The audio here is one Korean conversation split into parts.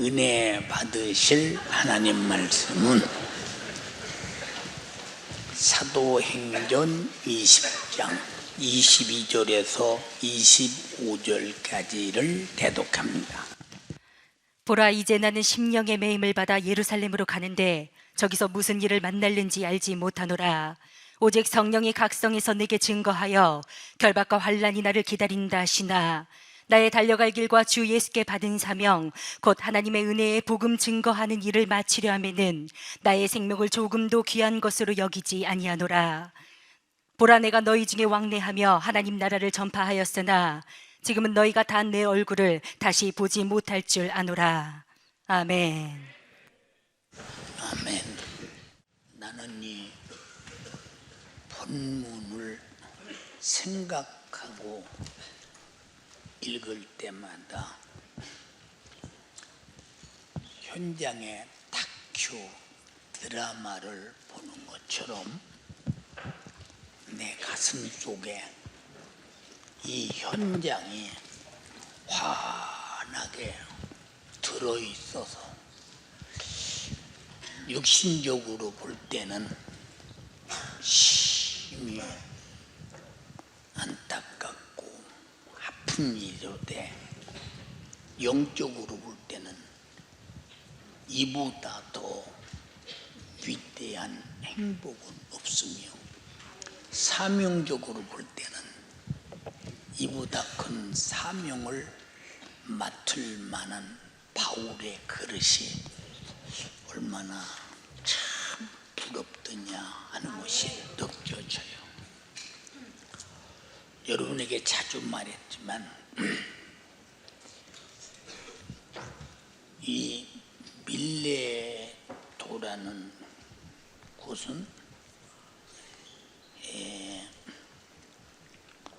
은혜 받으실 하나님 말씀은 사도행전 20장 22절에서 25절까지를 대독합니다. 보라, 이제 나는 심령의 매임을 받아 예루살렘으로 가는데 저기서 무슨 일을 만날는지 알지 못하노라. 오직 성령이 각성에서 내게 증거하여 결박과 환난이 나를 기다린다 하시나, 나의 달려갈 길과 주 예수께 받은 사명 곧 하나님의 은혜의 복음 증거하는 일을 마치려 하면은 나의 생명을 조금도 귀한 것으로 여기지 아니하노라. 보라, 내가 너희 중에 왕래하며 하나님 나라를 전파하였으나 지금은 너희가 다 내 얼굴을 다시 보지 못할 줄 아노라. 아멘. 아멘. 나는 이 본문을 생각하고 읽을 때마다 현장의 다큐 드라마를 보는 것처럼 내 가슴 속에 이 현장이 환하게 들어있어서 육신적으로 볼 때는 심히 안타깝고 아픈 일인데, 영적으로 볼 때는 이보다 더 위대한 행복은 없으며, 사명적으로 볼 때는 이보다 큰 사명을 맡을 만한 바울의 그릇이 얼마나 참 부럽더냐 하는 것이 느껴져요. 여러분에게 자주 말했지만 이 밀레토라는 곳은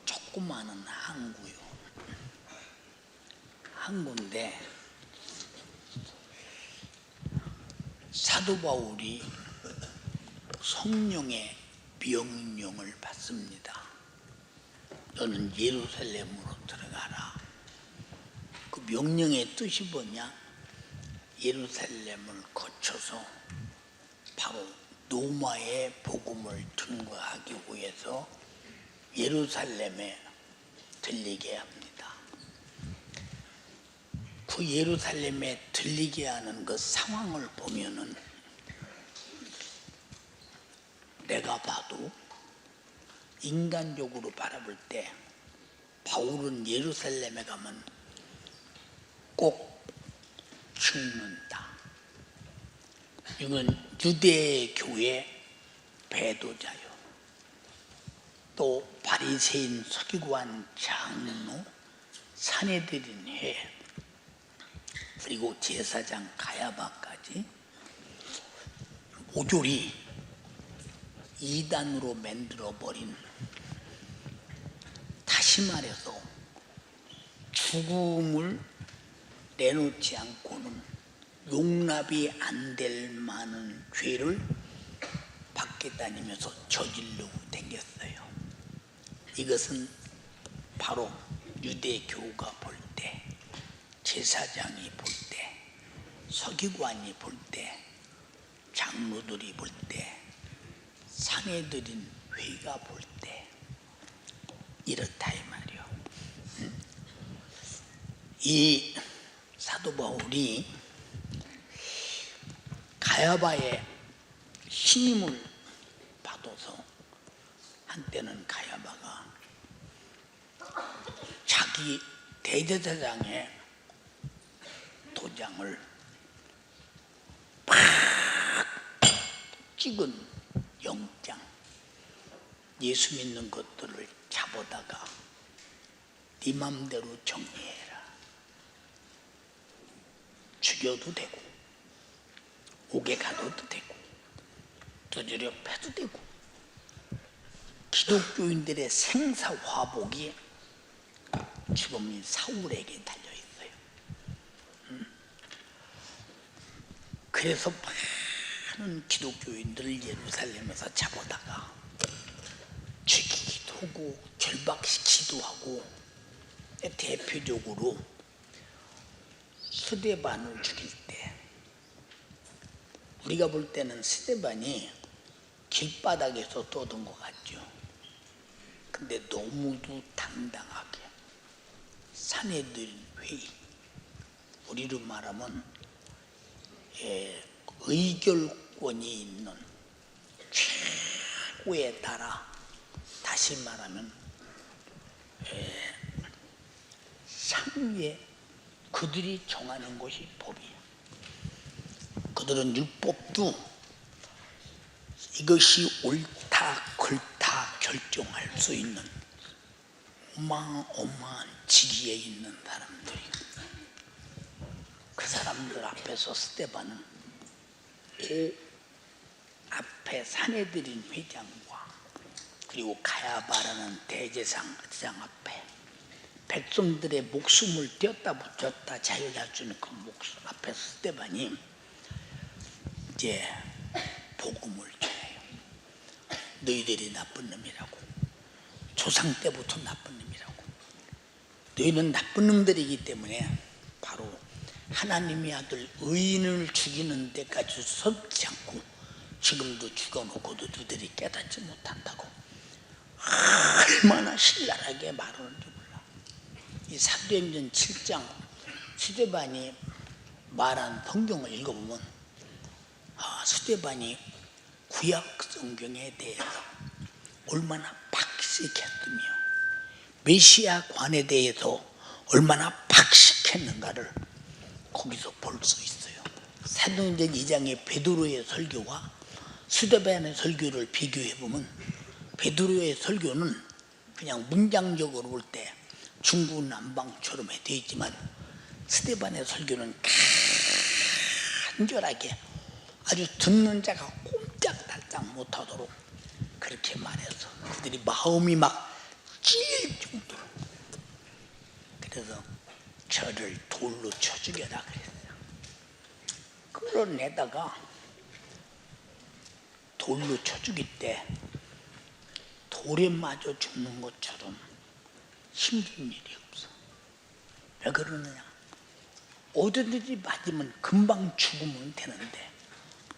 조그마한 항구인데, 사도 바울이 성령의 명령을 받습니다. 너는 예루살렘으로 들어가라. 그 명령의 뜻이 뭐냐? 예루살렘을 거쳐서 바로 로마의 복음을 증거하기 위해서 예루살렘에 들리게 합니다. 그 예루살렘에 들리게 하는 그 상황을 보면은 내가 봐도 인간적으로 바라볼 때 바울은 예루살렘에 가면 꼭 죽는다. 이건 유대 교회 배도자요. 또 바리새인 서기관 장로 산헤드린 회, 그리고 제사장 가야바까지 모조리 이단으로 만들어버린, 다시 말해서 죽음을 내놓지 않고는 용납이 안 될 만한 죄를 밖에 다니면서 저지르고 다녔어요. 이것은 바로 유대교가 볼 때, 제사장이 볼 때, 서기관이 볼 때, 장로들이 볼 때, 산헤드린 회가 볼 때 이렇다 이 말이요. 이 사도 바울이 가야바의 신임을 받아서, 한때는 가야바가 자기 대제사장의 도장을 팍 찍은 영장, 예수 믿는 것들을 잡아다가 네 맘대로 정리해라. 죽여도 되고 옥에 가둬도 되고 두드려 패도 되고, 기독교인들의 생사화복이 지금 이 사울에게 달려있어요. 그래서 많은 기독교인들을 예루살렘에서 잡아다가 죽이기도 하고 결박시키기도 하고, 대표적으로 스데반을 죽일 때 우리가 볼 때는 스데반이 길바닥에서 떠든 것 같죠. 근데 너무도 당당하게 산헤드린 회의, 우리로 말하면 의결권이 있는 최고에 따라, 다시 말하면 상위에 그들이 정하는 것이 법이에요. 그들은 율법도 이것이 옳다 그렇다 결정할 수 있는 어마어마한 지위에 있는 사람들이, 그 사람들 앞에서 스데반은 그 앞에 산헤드린 회장과 그리고 가야바라는 대제사장 앞에 백성들의 목숨을 떼었다 붙였다 자유할 수 있는 그 목숨 앞에 스데반이 이제 복음을 전해요. 너희들이 나쁜 놈이라고, 조상 때부터 나쁜 놈이라고, 너희는 나쁜 놈들이기 때문에 바로 하나님의 아들 의인을 죽이는 데까지 섭지 않고 지금도 죽여놓고도 너희들이 깨닫지 못한다고 얼마나 신랄하게 말하는지 몰라. 이 사도행전 7장 스데반이 말한 성경을 읽어보면 스데반이 구약 성경에 대해서 얼마나 박식했으며 메시아 관에 대해서 얼마나 박식했는가를 거기서 볼 수 있어요. 사도행전 2장의 베드로의 설교와 스데반의 설교를 비교해보면 베드로의 설교는 그냥 문장적으로 볼 때 중구난방처럼 되어 있지만 스데반의 설교는 간절하게 아주 듣는 자가 꼼짝달싹 못하도록 그렇게 말해서 그들이 마음이 막 찔릴 정도로, 그래서 저를 돌로 쳐 죽여라 그랬어요. 끌어내다가 돌로 쳐 죽일 때 돌에 맞아 죽는 것처럼 힘든 일이 없어. 왜 그러느냐? 어디든지 맞으면 금방 죽으면 되는데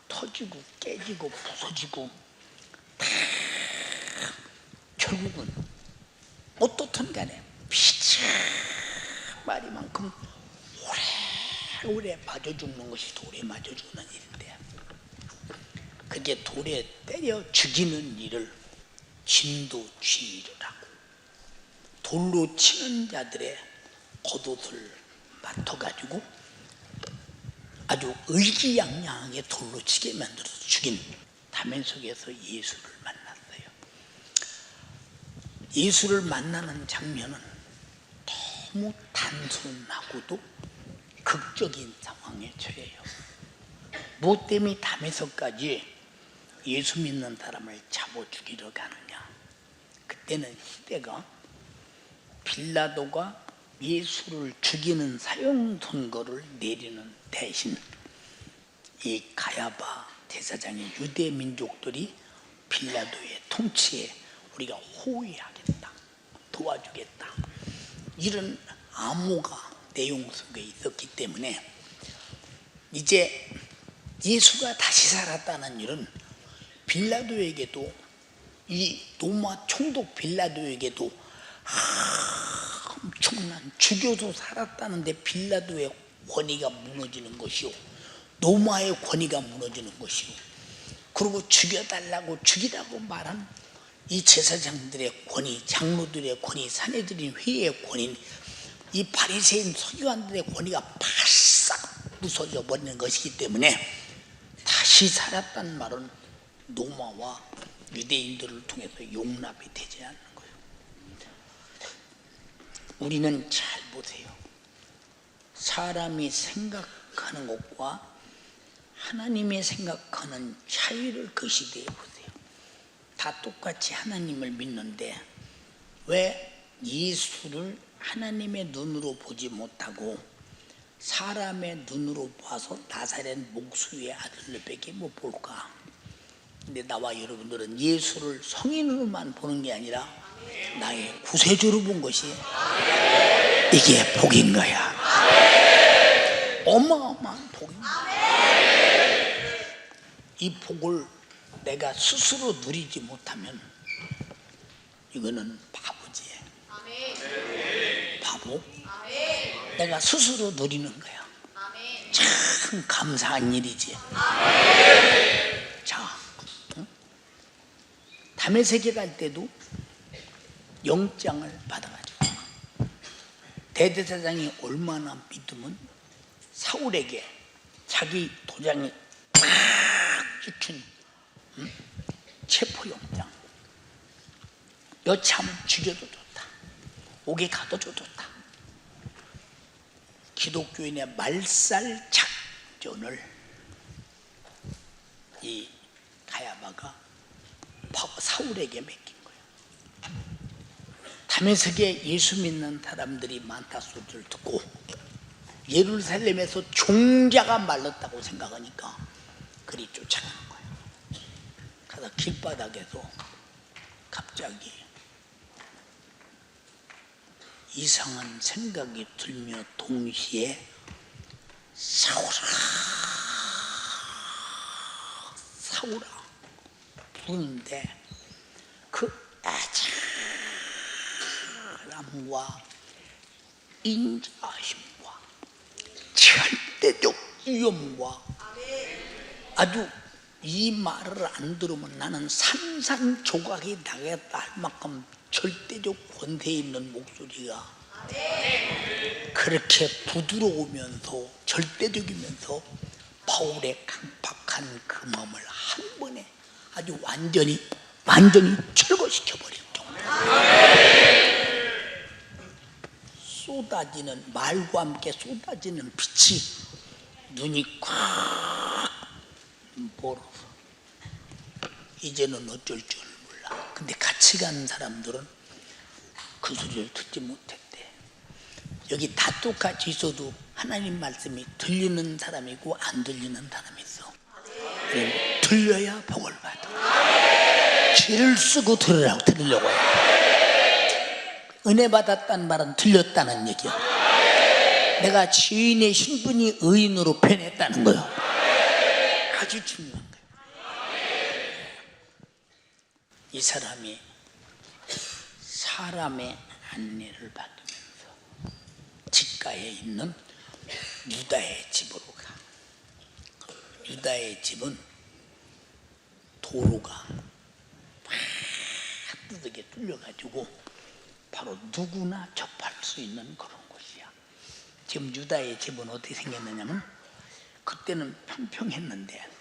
터지고 깨지고 부서지고 결국은 어떻든 간에 피치마리만큼 오래 맞아 죽는 것이 돌에 맞아 죽는 일인데, 그게 돌에 때려 죽이는 일을 진도쥐이라고, 돌로 치는 자들의 겉옷을 맡아가지고 아주 의기양양하게 돌로 치게 만들어서 죽인 다메섹에서 예수를 만났어요. 예수를 만나는 장면은 너무 단순하고도 극적인 상황에 처해요. 뭐 때문에 다메섹까지 예수 믿는 사람을 잡아 죽이러 가느냐? 그때는 시대가 빌라도가 예수를 죽이는 사형 선고를 내리는 대신 이 가야바 대사장의 유대 민족들이 빌라도의 통치에 우리가 호위하겠다, 도와주겠다, 이런 암호가 내용 속에 있었기 때문에 이제 예수가 다시 살았다는 일은 빌라도에게도, 이 로마 총독 빌라도에게도 엄청난, 죽여도 살았다는데 빌라도의 권위가 무너지는 것이요, 로마의 권위가 무너지는 것이요, 그리고 죽이라고 말한 이 제사장들의 권위, 장로들의 권위, 산헤드린 회의의 권위, 이 바리새인 서기관들의 권위가 바싹 부서져 버리는 것이기 때문에 다시 살았다는 말은 로마와 유대인들을 통해서 용납이 되지 않는 거예요. 우리는 잘 보세요. 사람이 생각하는 것과 하나님이 생각하는 차이를 그 시대에 보세요. 다 똑같이 하나님을 믿는데 왜 예수를 하나님의 눈으로 보지 못하고 사람의 눈으로 봐서 나사렛 목수의 아들들밖에 못 볼까? 근데 나와 여러분들은 예수를 성인으로만 보는 게 아니라 나의 구세주로 본 것이 이게 복인 거야. 어마어마한 복입니다. 이 복을 내가 스스로 누리지 못하면 이거는 바보지. 바보. 내가 스스로 누리는 거야. 참 감사한 일이지. 자, 다메섹에 갈 때도 영장을 받아가지고 대제사장이 얼마나 믿으면 사울에게 자기 도장이 딱 찍힌 체포영장, 여차하면 죽여도 좋다, 옥에 가둬도 좋다. 기독교인의 말살 작전을 이 가야바가 사울에게 맡긴 거예요. 다메섹에 예수 믿는 사람들이 많다 소리를 듣고 예루살렘에서 종자가 말랐다고 생각하니까 그리 쫓아가는 거예요. 그래서 길바닥에서 갑자기 이상한 생각이 들며 동시에 사울아 사울아 부르는데 그 애절함과 인자심과 절대적 위엄과 아주 이 말을 안 들으면 나는 산산조각이 나겠다 할 만큼 절대적 권세 있는 목소리가 그렇게 부드러우면서 절대적이면서 바울의 강팍한 그 마음을 한 번에 아주 완전히 철거시켜버린 정도. 쏟아지는 말과 함께 쏟아지는 빛이 눈이 꽉 멀어서 이제는 어쩔 줄 몰라. 근데 같이 간 사람들은 그 소리를 듣지 못했대. 여기 다 똑같이 있어도 하나님 말씀이 들리는 사람이고 안 들리는 사람이 있어. 들려야 복을 받아. 귀를 쓰고 들으려고 해. 은혜 받았다는 말은 들렸다는 얘기야. 내가 죄인의 신분이 의인으로 변했다는 거야. 아주 중요한 거야. 이 사람이 사람의 안내를 받으면서 직가에 있는 유다의 집으로 가. 유다의 집은 도로가 빠르게 뚫려가지고 바로 누구나 접할 수 있는 그런 곳이야. 지금 유다의 집은 어떻게 생겼느냐면 그때는 평평했는데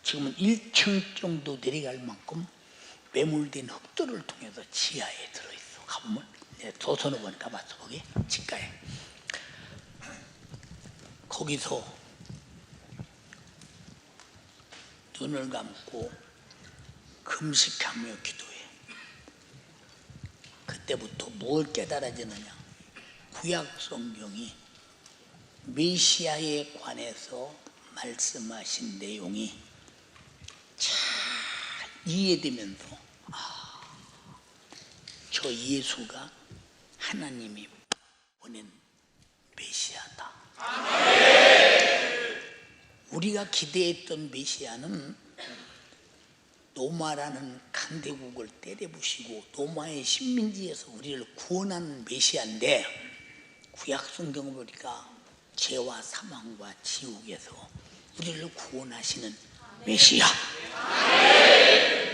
지금은 1층 정도 내려갈 만큼 매몰된 흙들을 통해서 지하에 들어있어. 가보면 조선어원 가봤어. 거기 직가에 거기서 눈을 감고 금식하며 기도해. 그때부터 뭘 깨달아지느냐, 구약 성경이 메시아에 관해서 말씀하신 내용이 잘 이해되면서 저 예수가 하나님이 보낸 메시아다. 우리가 기대했던 메시아는 로마라는 강대국을 때려부시고 로마의 식민지에서 우리를 구원하는 메시아인데 구약 성경을 보니까 죄와 사망과 지옥에서 우리를 구원하시는 메시아.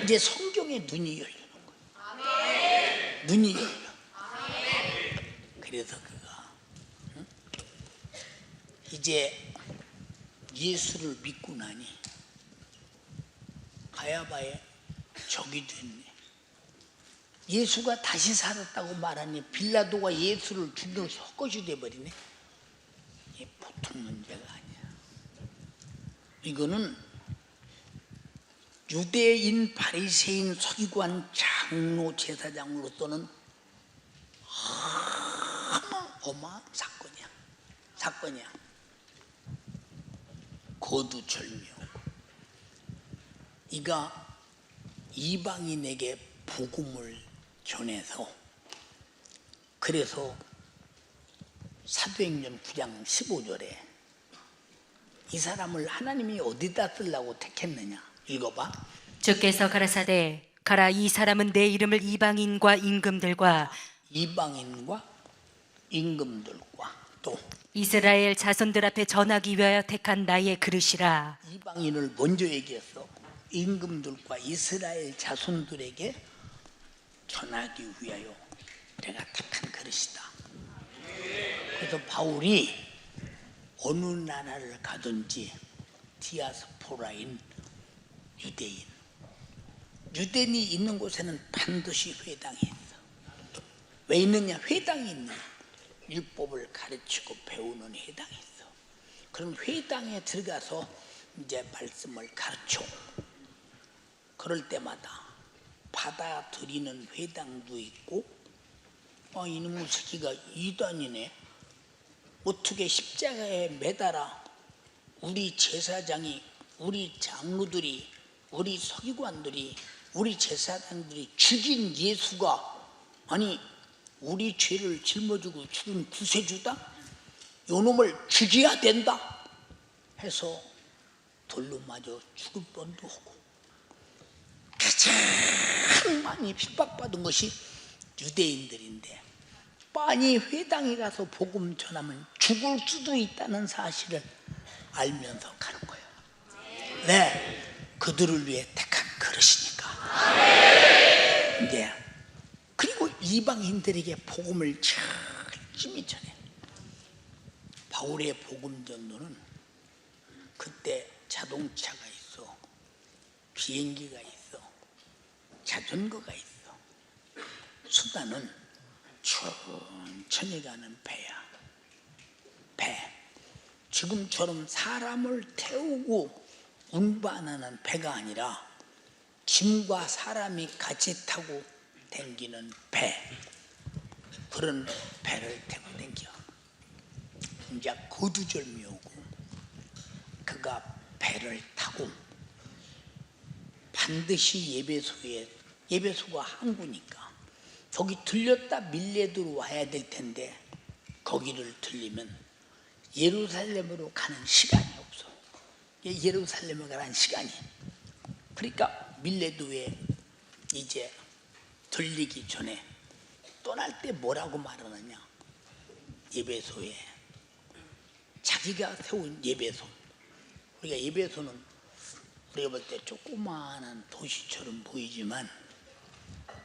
이제 성경의 눈이 열리는 거예요. 눈이 열려. 그래서 그가 이제 예수를 믿고 나니 가야바의 적이 됐네. 예수가 다시 살았다고 말하니 빌라도가 예수를 죽여 헛것이 돼버리네. 이게 보통 문제가 아니야. 이거는 유대인 바리새인 서기관 장로 제사장으로서는 어마어마한 사건이야. 거두절미하고 이가 이방인에게 복음을 전해서 그래서 사도행전 9장 15절에 이 사람을 하나님이 어디다 쓰려고 택했느냐? 읽어봐. 주께서 가라사대 가라, 이 사람은 내 이름을 이방인과 임금들과 이방인과 임금들과 또 이스라엘 자손들 앞에 전하기 위하여 택한 나의 그릇이라. 이방인을 먼저 얘기했어. 임금들과 이스라엘 자손들에게 전하기 위하여 내가 택한 그릇이다. 그래서 바울이 어느 나라를 가든지 디아스포라인 유대인이 있는 곳에는 반드시 회당이 있어. 왜 있느냐? 회당이 있는, 율법을 가르치고 배우는 회당이 있어. 그럼 회당에 들어가서 이제 말씀을 가르쳐. 그럴 때마다 받아들이는 회당도 있고, 이놈의 새끼가 이단이네, 어떻게 십자가에 매달아 우리 제사장이, 우리 장로들이, 우리 서기관들이, 우리 제사장들이 죽인 예수가, 아니 우리 죄를 짊어지고 죽은 구세주다? 요놈을 죽여야 된다 해서 돌로 맞아 죽을 뻔도 하고, 가장 많이 핍박받은 것이 유대인들인데, 빤히 회당에 가서 복음 전하면 죽을 수도 있다는 사실을 알면서 가는 거예요. 네, 그들을 위해 택한 그릇이니까. 이제 그리고 이방인들에게 복음을 열심히 전해. 바울의 복음 전도는 그때 자동차가 있어, 비행기가 있어, 자전거가 있어. 수단은 천천히 가는 배야. 배. 지금처럼 사람을 태우고 운반하는 배가 아니라 짐과 사람이 같이 타고 댕기는 배. 그런 배를 타고 댕겨. 이제 거두절미 오고 그가 배를 타고 반드시 예배소가 항구니까 저기 들렸다 밀레도로 와야 될 텐데, 거기를 들리면 예루살렘으로 가는 시간이 없어. 예루살렘으로 가는 시간이. 그러니까 밀레도에 이제 들리기 전에 떠날 때 뭐라고 말하느냐? 예배소에, 자기가 세운 예배소. 우리가 예배소는 우리가 볼 때 조그마한 도시처럼 보이지만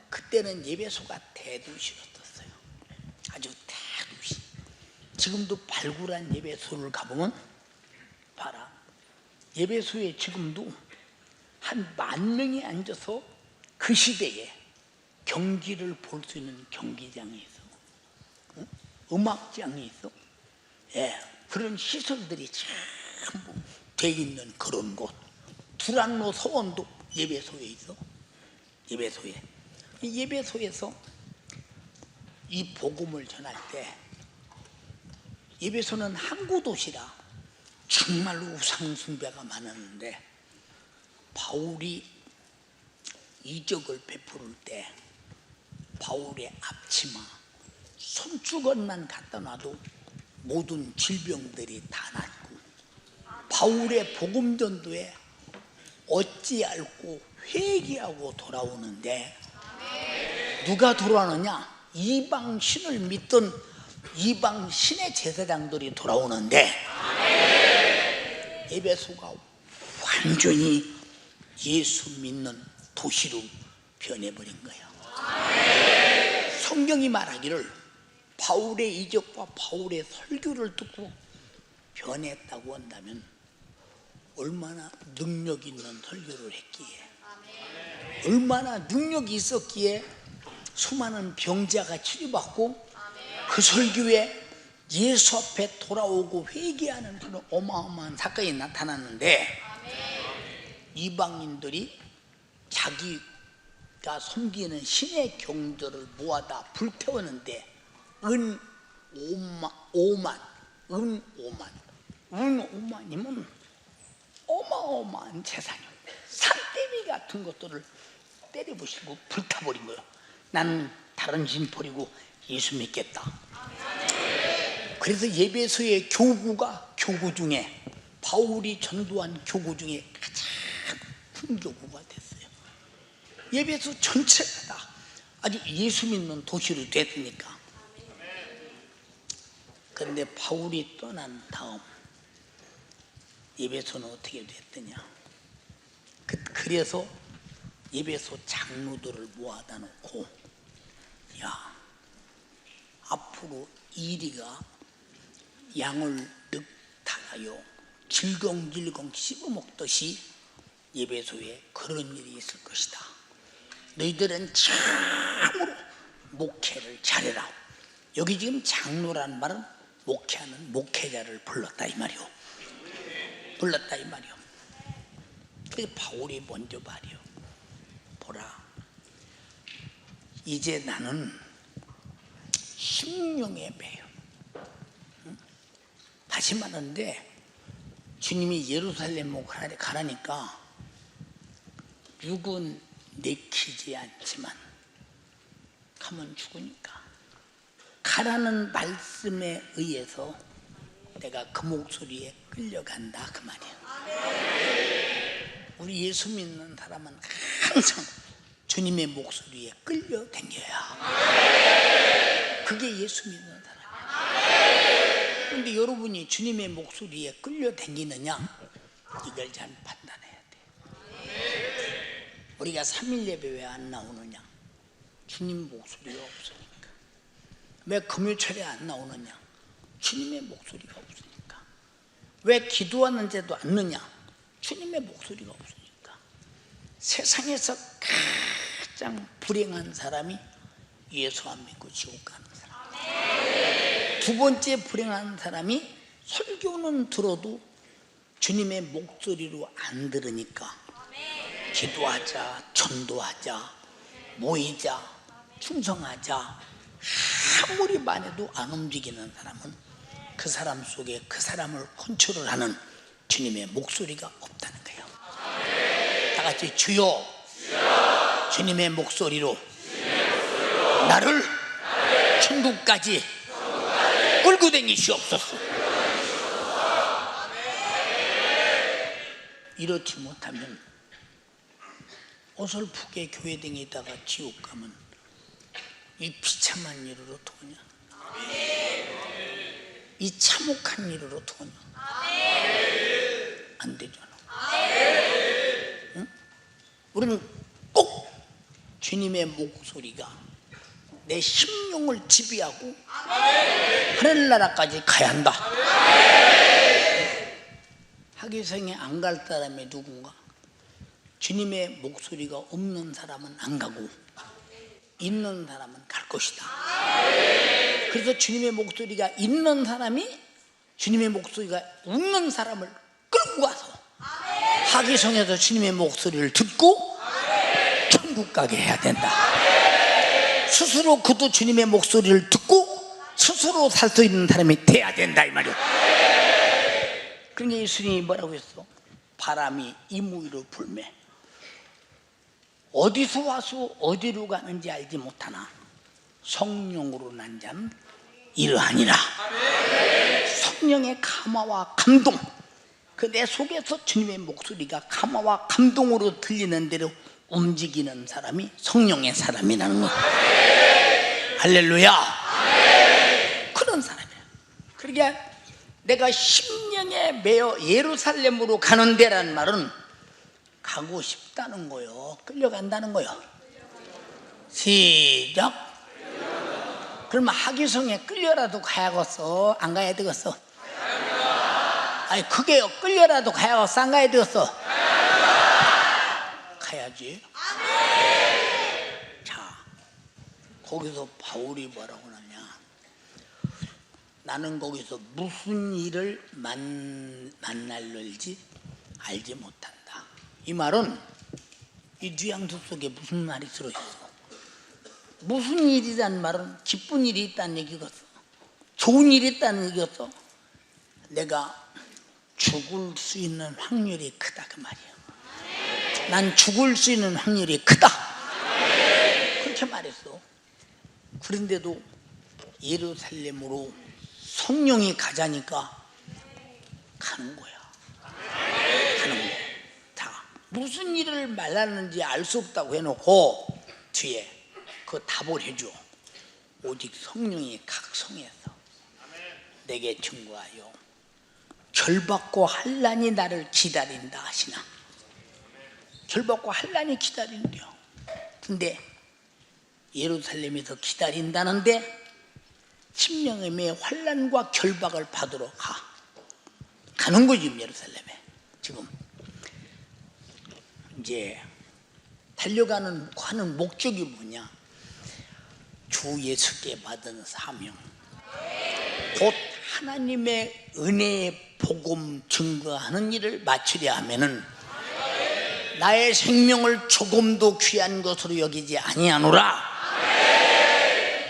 그때는 예배소가 대도시였었어요. 아주 대도시. 지금도 발굴한 예배소를 가보면 봐라. 예배소에 지금도 한 10,000명이 앉아서 그 시대에 경기를 볼 수 있는 경기장이 있어. 음악장이 있어. 예, 그런 시설들이 전부 돼 있는 그런 곳. 두란노 서원도 예배소에 있어. 예배소에. 예배소에서 이 복음을 전할 때, 예배소는 항구 도시라 정말로 우상 숭배가 많았는데, 바울이 이적을 베풀 때 바울의 앞치마, 손주걱만 갖다 놔도 모든 질병들이 다 낫고, 바울의 복음 전도에 어찌 알고 회개하고 돌아오는데, 누가 돌아오느냐? 이방 신을 믿던 이방 신의 제사장들이 돌아오는데, 에베소가 완전히 예수 믿는 도시로 변해버린 거예요. 성경이 말하기를 바울의 이적과 바울의 설교를 듣고 변했다고 한다면 얼마나 능력 있는 설교를 했기에, 얼마나 능력이 있었기에 수많은 병자가 치료받고 그 설교에 예수 앞에 돌아오고 회개하는 그런 어마어마한 사건이 나타났는데, 이방인들이 자기가 섬기는 신의 경전을 모아다 불태웠는데, 은 5만이면 어마어마한 재산이요. 산더미 같은 것들을 때려부시고 불타버린 거예요. 나는 다른 신 버리고 예수 믿겠다. 그래서 예배소의 교구 중에 바울이 전도한 교구 중에 가장 큰 교구가 됐어요. 예배소 전체가 다 아주 예수 믿는 도시로 됐으니까. 그런데 바울이 떠난 다음 예배소는 어떻게 됐더냐. 그래서 예배소 장로들을 모아다 놓고, 야, 앞으로 이리가 양을 늑탈하여 질겅질겅 씹어먹듯이 예배소에 그런 일이 있을 것이다. 너희들은 참으로 목회를 잘해라. 여기 지금 장로란 말은 목회하는 목회자를 불렀다 이 말이요. 불렀다 이 말이요. 그래서 바울이 먼저 말이요. 보라, 이제 나는 심령의 매요. 다시 말하는데 주님이 예루살렘으로 가라니까 육은 내키지 않지만 가면 죽으니까 가라는 말씀에 의해서 내가 그 목소리에 끌려간다 그 말이에요. 우리 예수 믿는 사람은 항상 주님의 목소리에 끌려다녀야 그게 예수 믿는 사람이에요. 그런데 여러분이 주님의 목소리에 끌려다니느냐, 이걸 잘 판단해야 돼. 우리가 3일 예배 왜 안 나오느냐? 주님 목소리가 없으니까. 왜 금요철에 안 나오느냐? 주님의 목소리가 없으니까. 왜 기도하는데도 않느냐? 주님의 목소리가 없으니까. 세상에서 가장 불행한 사람이 예수 안 믿고 지옥 가는 사람. 두 번째 불행한 사람이 설교는 들어도 주님의 목소리로 안 들으니까 기도하자, 전도하자, 모이자, 충성하자 아무리 말해도 안 움직이는 사람은 그 사람 속에 그 사람을 컨트롤하는 주님의 목소리가 없다는 거예요. 다 같이 주여, 주님의 목소리로 나를 천국까지 끌고 다니시옵소서. 이렇지 못하면 어설프게 교회 다니다가 지옥 가면 이 비참한 일으로 도냐, 이 참혹한 일으로 도냐, 안 되잖아. 응? 우리는 꼭 주님의 목소리가 내 심령을 지배하고 하늘나라까지 가야 한다. 하기성에 안 갈 사람이 누군가? 주님의 목소리가 없는 사람은 안 가고 있는 사람은 갈 것이다. 그래서 주님의 목소리가 있는 사람이 주님의 목소리가 웃는 사람을 끌고 가서 하기성에서 주님의 목소리를 듣고 천국 가게 해야 된다. 스스로 그도 주님의 목소리를 듣고 스스로 살 수 있는 사람이 돼야 된다 이 말이야. 그러니까 예수님이 뭐라고 했어? 바람이 이무이로 불매 어디서 와서 어디로 가는지 알지 못하나 성령으로 난 자는 이러하니라. 성령의 감화와 감동, 그 내 속에서 주님의 목소리가 감화와 감동으로 들리는 대로 움직이는 사람이 성령의 사람이라는 거야. 할렐루야. 그런 사람이야. 그러니까 내가 심령에 매여 예루살렘으로 가는 데란 말은 가고 싶다는 거요, 끌려간다는 거요. 시작. 그러면 하기성에 끌려라도 가야겠어, 안 가야 되겠어? 아니 그게요, 끌려라도 가야겠어, 안 가야 되겠어? 가야지. 자, 거기서 바울이 뭐라고 하냐? 나는 거기서 무슨 일을 만날지 알지 못한다. 이 말은 이 뉘앙스 속에 무슨 말이 들어있어? 무슨 일이란 말은 기쁜 일이 있다는 얘기겠어, 좋은 일이 있다는 얘기겠어. 내가 죽을 수 있는 확률이 크다 그 말이야. 난 죽을 수 있는 확률이 크다 그렇게 말했어. 그런데도 예루살렘으로 성령이 가자니까 가는 거야. 무슨 일을 말하는지 알 수 없다고 해놓고 뒤에 그 답을 해줘. 오직 성령이 각성해서 내게 증거하여 결박과 환난이 나를 기다린다 하시나. 결박과 환난이 기다린대요. 근데 예루살렘에서 기다린다는데 심령의 환난과 결박을 받으러 가는 거지. 예루살렘에 지금 이제 달려가는 하는 목적이 뭐냐? 주 예수께 받은 사명, 곧 하나님의 은혜의 복음 증거하는 일을 마치려 하면은 나의 생명을 조금도 귀한 것으로 여기지 아니하노라.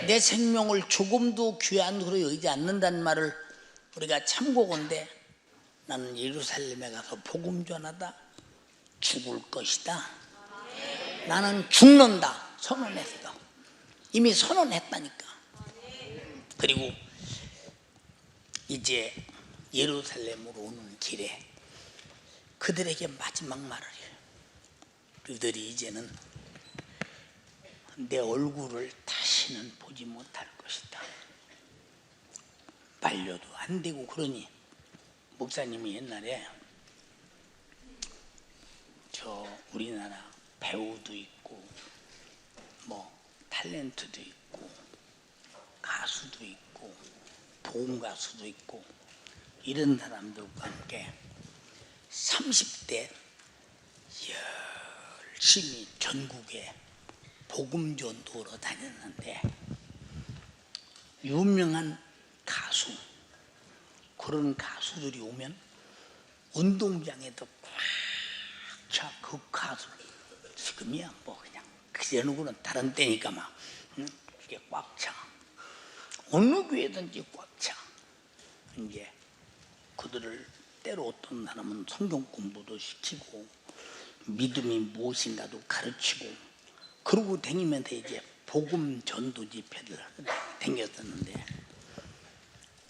내 생명을 조금도 귀한 것으로 여기지 않는다는 말을 우리가 참고건데, 나는 예루살렘에 가서 복음 전하다 죽을 것이다. 나는 죽는다 선언했어. 이미 선언했다니까. 그리고 이제 예루살렘으로 오는 길에 그들에게 마지막 말을 해요. 그들이 이제는 내 얼굴을 다시는 보지 못할 것이다. 말려도 안 되고. 그러니 목사님이 옛날에 저 우리나라 배우도 있고 뭐 탤런트도 있고 가수도 있고 보험 가수도 있고 이런 사람들과 함께 30대 열심히 전국에 복음 전도로 다녔는데, 유명한 가수, 그런 가수들이 오면 운동장에도 꽉 차. 그 가수를 지금이야 뭐 그냥 그전으로는 다른 때니까 막 이게 꽉 차. 어느 교회든지 꽉 차. 이제 그들을 때로 어떤 사람은 성경 공부도 시키고 믿음이 무엇인가도 가르치고 그러고 다니면서 이제 복음 전도 집회를 다녔었는데,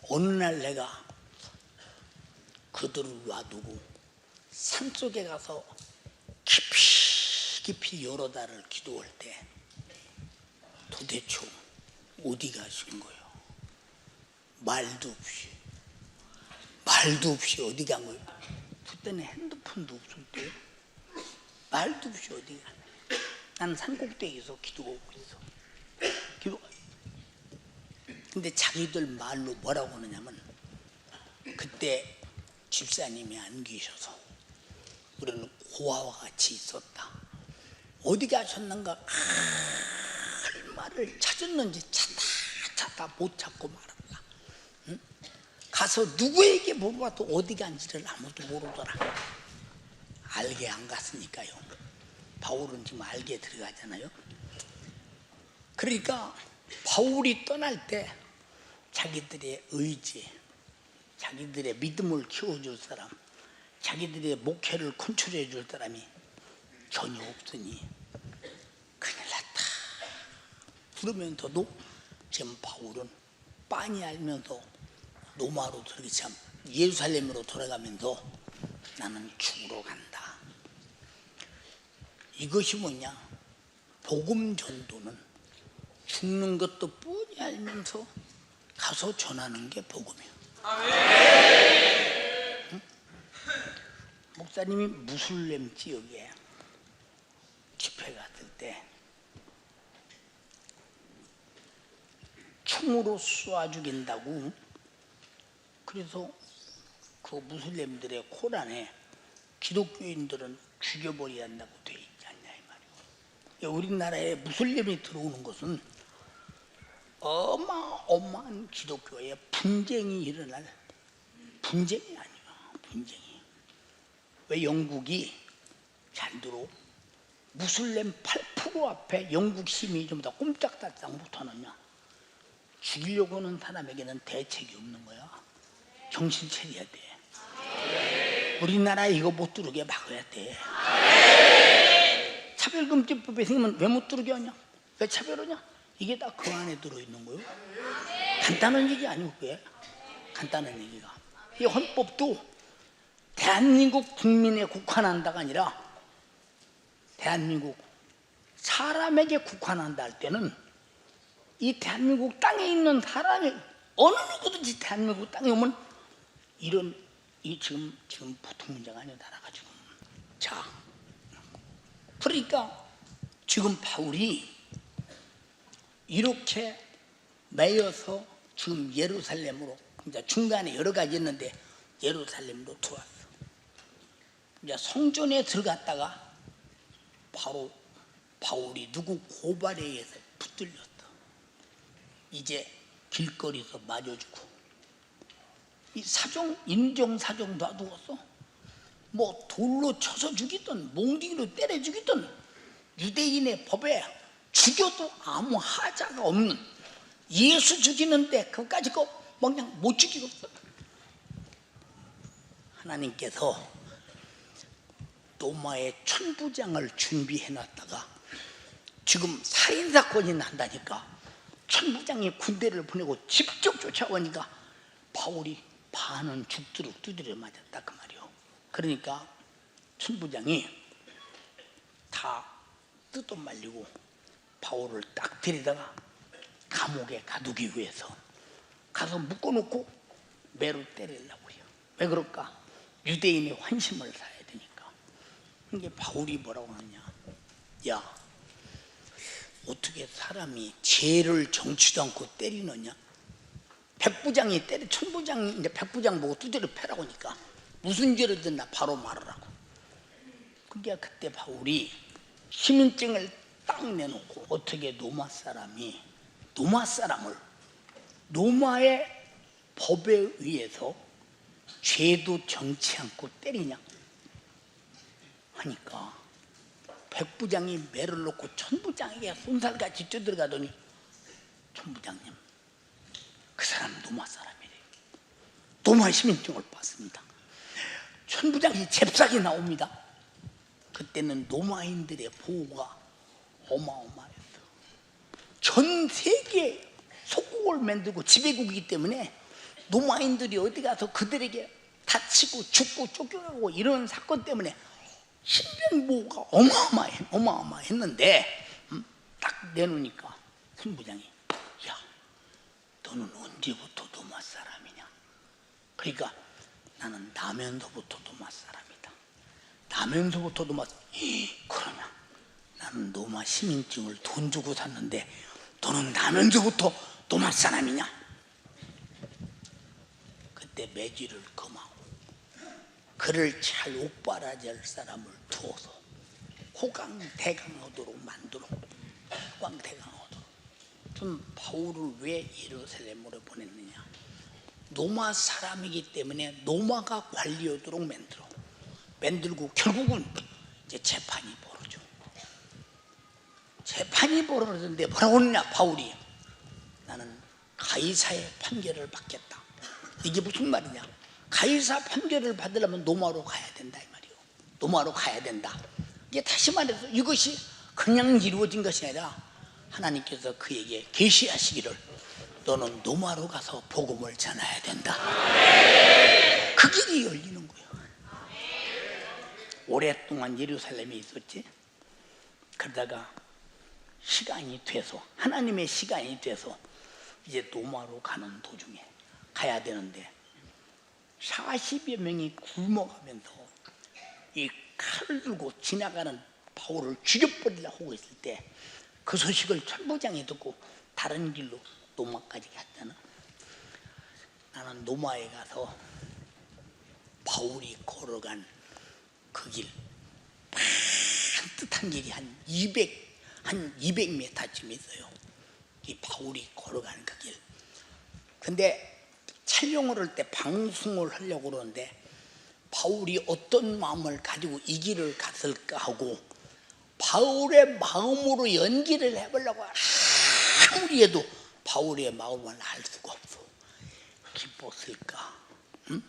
어느 날 내가 그들을 놔두고 산속에 가서 깊이 여러 달을 기도할 때 도대체 어디 가신 거예요? 말도 없이 어디 간 거예요? 그때는 핸드폰도 없을 때 말도 없이 어디 가. 나는 산꼭대기에서 기도하고 있어. 근데 자기들 말로 뭐라고 하느냐면, 그때 집사님이 안 계셔서 우리는 고아와 같이 있었다. 어디 가셨는가 할 말을 찾았는지 찾다 못 찾고 말았다. 응? 가서 누구에게 물어봐도 어디 간지를 아무도 모르더라. 알게 안 갔으니까요. 바울은 지금 알게 들어가잖아요. 그러니까 바울이 떠날 때 자기들의 의지, 자기들의 믿음을 키워줄 사람, 자기들의 목회를 컨트롤해 줄 사람이 전혀 없으니 큰일 났다. 그러면서도 지금 바울은 빤히 알면서 로마로 참 예루살렘으로 돌아가면서 나는 죽으러 간다. 이것이 뭐냐? 복음 전도는 죽는 것도 뻔히 알면서 가서 전하는 게 복음이에요. 응? 목사님이 무슬림 지역에 집회 갔을 때 총으로 쏘아 죽인다고, 그래서 그 무슬림들의 코란에 기독교인들은 죽여버려야 한다고 돼 있지 않냐 이 말이에요. 우리나라에 무슬림이 들어오는 것은 어마어마한 기독교의 분쟁이 일어날, 분쟁이 아니야. 분쟁이. 왜 영국이, 잘 들어, 무슬림 8% 앞에 영국 시민이 좀 더 꼼짝달싹 못하느냐? 죽이려고 하는 사람에게는 대책이 없는 거야. 정신 차려야 돼. 우리나라 이거 못 들어오게 막아야 돼. 차별금지법에 생기면 왜 못 들어오게 하냐? 왜 차별하냐? 이게 다 그 안에 들어있는 거예요. 간단한 얘기 아니고, 그게 간단한 얘기가. 이 헌법도 대한민국 국민에 국한한다가 아니라 대한민국 사람에게 국한한다 할 때는 이 대한민국 땅에 있는 사람이 어느 누구든지 대한민국 땅에 오면 이런 이 지금 보통 문제가 아니라 가지고 자 그러니까 지금 바울이 이렇게 매여서 지금 예루살렘으로 이제 중간에 여러 가지 있는데 예루살렘으로 들어왔어. 이제 성전에 들어갔다가 바로 바울이 누구 고발에 의해서 붙들렸어. 이제 길거리에서 맞아주고 이 사정 인정 사정 놔두었어. 뭐 돌로 쳐서 죽이든 몽둥이로 때려 죽이든 유대인의 법에 죽여도 아무 하자가 없는 예수 죽이는데 그것까지 그냥 못 죽이겠어. 하나님께서 로마의 천부장을 준비해놨다가 지금 살인사건이 난다니까 천부장이 군대를 보내고 직접 쫓아오니까 바울이 반은 죽도록 두드려 맞았다 그 말이요. 그러니까 천부장이 다 뜯어 말리고 바울을 딱 데리다가 감옥에 가두기 위해서 가서 묶어놓고 매로 때리려고 해요. 왜 그럴까? 유대인의 환심을 사야 되니까. 이게 바울이 뭐라고 하느냐? 야, 어떻게 사람이 죄를 정치도 않고 때리느냐? 백부장이 때려 천부장이 이제 백부장 보고 두드려 패라고 하니까 무슨 죄를 졌나 바로 말하라고. 그게 그때 바울이 시민증을 딱 내놓고 어떻게 로마 사람을 로마의 법에 의해서 죄도 정치 않고 때리냐 하니까 백부장이 매를 놓고 천부장에게 손살같이 뛰어들어가더니 천부장님 그 사람 로마 사람이래. 로마 시민증을 받습니다. 천부장이 잽싸게 나옵니다. 그때는 로마인들의 보호가 어마어마했어. 전 세계 속국을 만들고 지배국이기 때문에 로마인들이 어디 가서 그들에게 다치고 죽고 쫓겨가고 이런 사건 때문에 신변보호가 어마어마했는데 딱 내놓으니까 천부장이 야 너는 언제부터 로마 사람이냐? 그러니까 나는 나면서부터 로마 사람이다. 나면서부터 로마 그러냐? 나는 로마 시민증을 돈 주고 샀는데 너는 나면서부터 로마 사람이냐? 그때 매질을 금하고 그를 잘 옥바라질 사람을 두어서 호강대강하도록 만들어. 호강대강하도록. 좀 바울을 왜 예루살렘으로 보냈느냐? 로마 사람이기 때문에 로마가 관리하도록 만들고 결국은 이제 재판이 벌어져. 재판이 벌어졌는데 뭐라고 하느냐 바울이 나는 가이사의 판결을 받겠다. 이게 무슨 말이냐? 가이사 판결을 받으려면 로마로 가야 된다 이 말이요. 로마로 가야 된다. 이게 다시 말해서 이것이 그냥 이루어진 것이 아니라 하나님께서 그에게 계시하시기를 너는 로마로 가서 복음을 전해야 된다. 그 길이 열리는 거예요. 오랫동안 예루살렘에 있었지. 그러다가 시간이 돼서 하나님의 시간이 돼서 이제 로마로 가는 도중에 가야 되는데 40여 명이 굶어가면서 이 칼을 들고 지나가는 바울을 죽여버리려고 하고 있을 때 그 소식을 천부장이 듣고 다른 길로 로마까지 갔잖아. 나는 로마에 가서 바울이 걸어간 그 길 반듯한 길이 한 200m쯤 있어요. 이 바울이 걸어가는 그 길. 근데 촬영을 할 때 방송을 하려고 그러는데 바울이 어떤 마음을 가지고 이 길을 갔을까 하고 바울의 마음으로 연기를 해보려고 아무리 해도 바울의 마음을 알 수가 없어. 기뻤을까? 응?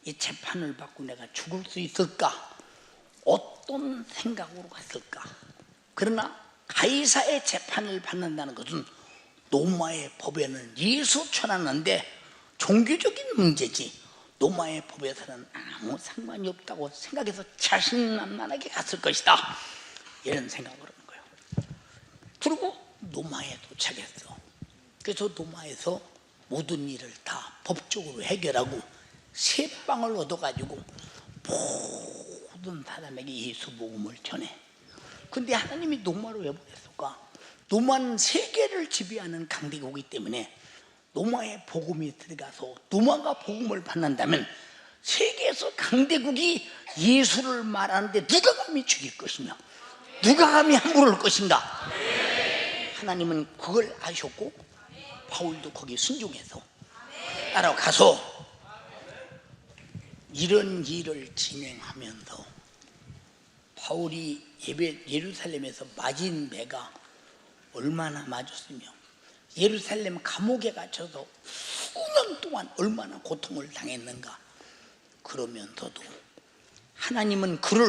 이 재판을 받고 내가 죽을 수 있을까? 어떤 생각으로 갔을까? 그러나 가이사의 재판을 받는다는 것은 로마의 법에는 예수 전하는데 종교적인 문제지 로마의 법에서는 아무 상관이 없다고 생각해서 자신만만하게 갔을 것이다. 이런 생각을 하는 거예요. 그리고 노마에 도착했어. 그래서 노마에서 모든 일을 다 법적으로 해결하고 새 빵을 얻어가지고 모든 사람에게 예수 복음을 전해. 근데 하나님이 노마로 왜 보냈을까? 노마는 세계를 지배하는 강대국이기 때문에 노마의 복음이 들어가서 노마가 복음을 받는다면 세계에서 강대국이 예수를 말하는데 누가 감히 죽일 것이며 누가 감히 함부로 할 것인가? 하나님은 그걸 아셨고 바울도 거기 순종해서 따라가서 이런 일을 진행하면서 바울이 예루살렘에서 맞은 매가 얼마나 맞았으며 예루살렘 감옥에 갇혀서 수년 동안 얼마나 고통을 당했는가. 그러면서도 하나님은 그를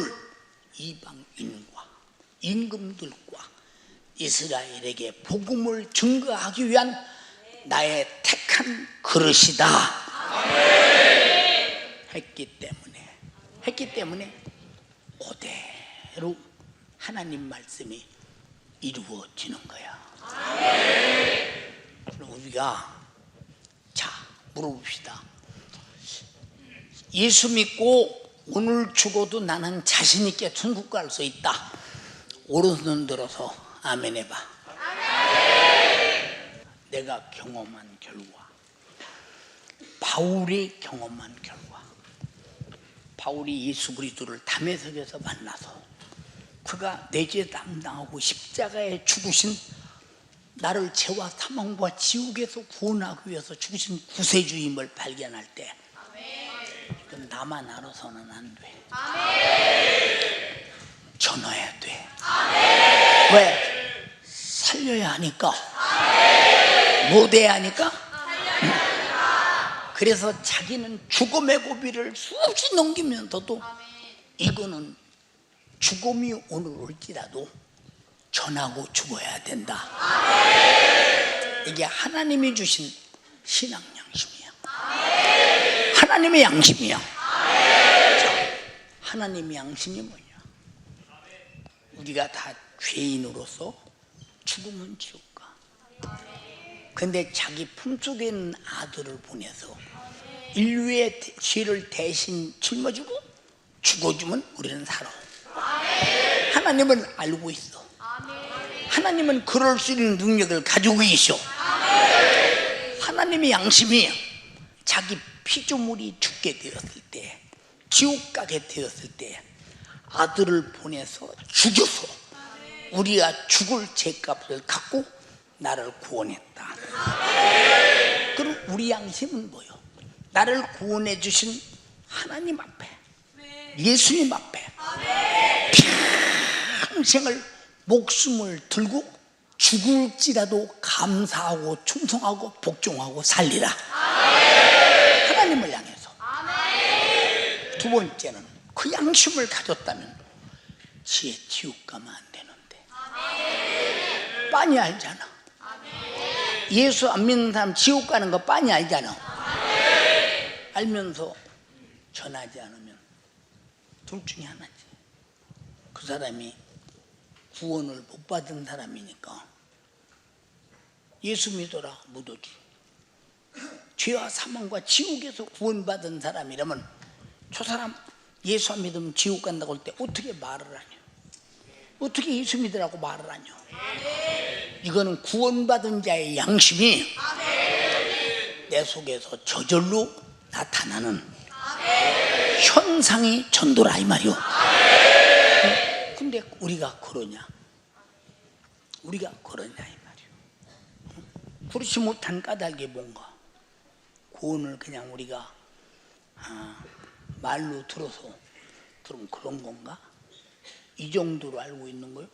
이방인과 임금들과 이스라엘에게 복음을 증거하기 위한 나의 택한 그릇이다 했기 때문에 그대로 하나님 말씀이 이루어지는 거야. 그럼 우리가 자 물어봅시다. 예수 믿고 오늘 죽어도 나는 자신 있게 천국 갈 수 있다. 오른손 들어서 아멘 해봐. 내가 경험한 결과, 바울이 경험한 결과, 바울이 예수 그리스도를 담에석에서 만나서 그가 내 죄 담당하고 십자가에 죽으신 나를 죄와 사망과 지옥에서 구원하기 위해서 죽으신 구세주임을 발견할 때 이건 나만 알아서는 안 돼. 전화해야 돼. 왜? 살려야 하니까. 못해야 하니까. 그래서 자기는 죽음의 고비를 수없이 넘기면서도 이거는 죽음이 오늘 올지라도 전하고 죽어야 된다. 이게 하나님이 주신 신앙 양심이야. 하나님의 양심이야. 하나님의 양심이 뭐냐? 우리가 다 죄인으로서 죽으면 지옥 가. 근데 자기 품속에 있는 아들을 보내서 인류의 죄를 대신 짊어지고 죽어주면 우리는 살아. 하나님은 알고 있어. 하나님은 그럴 수 있는 능력을 가지고 계셔. 하나님의 양심이 자기 피조물이 죽게 되었을 때, 지옥 가게 되었을 때 아들을 보내서 죽여서 우리가 죽을 죄값을 갖고 나를 구원했다. 그럼 우리 양심은 뭐요? 나를 구원해 주신 하나님 앞에, 예수님 앞에 평생을 목숨을 들고 죽을지라도 감사하고 충성하고 복종하고 살리라. 하나님을 향해서. 두 번째는 그 양심을 가졌다면 지옥 가면 안 되는데. 빤히 알잖아. 예수 안 믿는 사람 지옥 가는 거 빤히 알잖아. 알면서 전하지 않으면 둘 중에 하나지. 그 사람이 구원을 못 받은 사람이니까 예수 믿어라 못 오지. 죄와 사망과 지옥에서 구원받은 사람이라면 저 사람 예수 안 믿으면 지옥 간다고 할 때 어떻게 말을 하냐? 어떻게 예수 믿으라고 말을 하냐? 이거는 구원받은 자의 양심이 내 속에서 저절로 나타나는 현상이 전도라 이 말이요. 근데 우리가 그러냐? 우리가 그러냐 이 말이요. 그렇지 못한 까닭이 뭔가? 구원을 그냥 우리가 말로 들어서 그럼 그런 건가? 이 정도로 알고 있는 거요?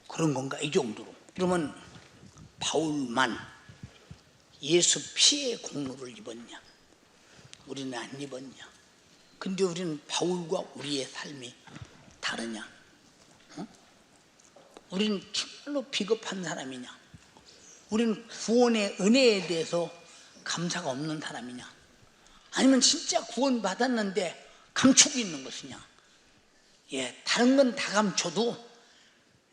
그런 건가? 이 정도로. 그러면 바울만 예수 피의 공로를 입었냐? 우리는 안 입었냐? 근데 우리는 바울과 우리의 삶이 다르냐? 어? 우리는 정말로 비겁한 사람이냐? 우리는 구원의 은혜에 대해서 감사가 없는 사람이냐? 아니면 진짜 구원 받았는데 감추고 있는 것이냐? 예, 다른 건 다 감춰도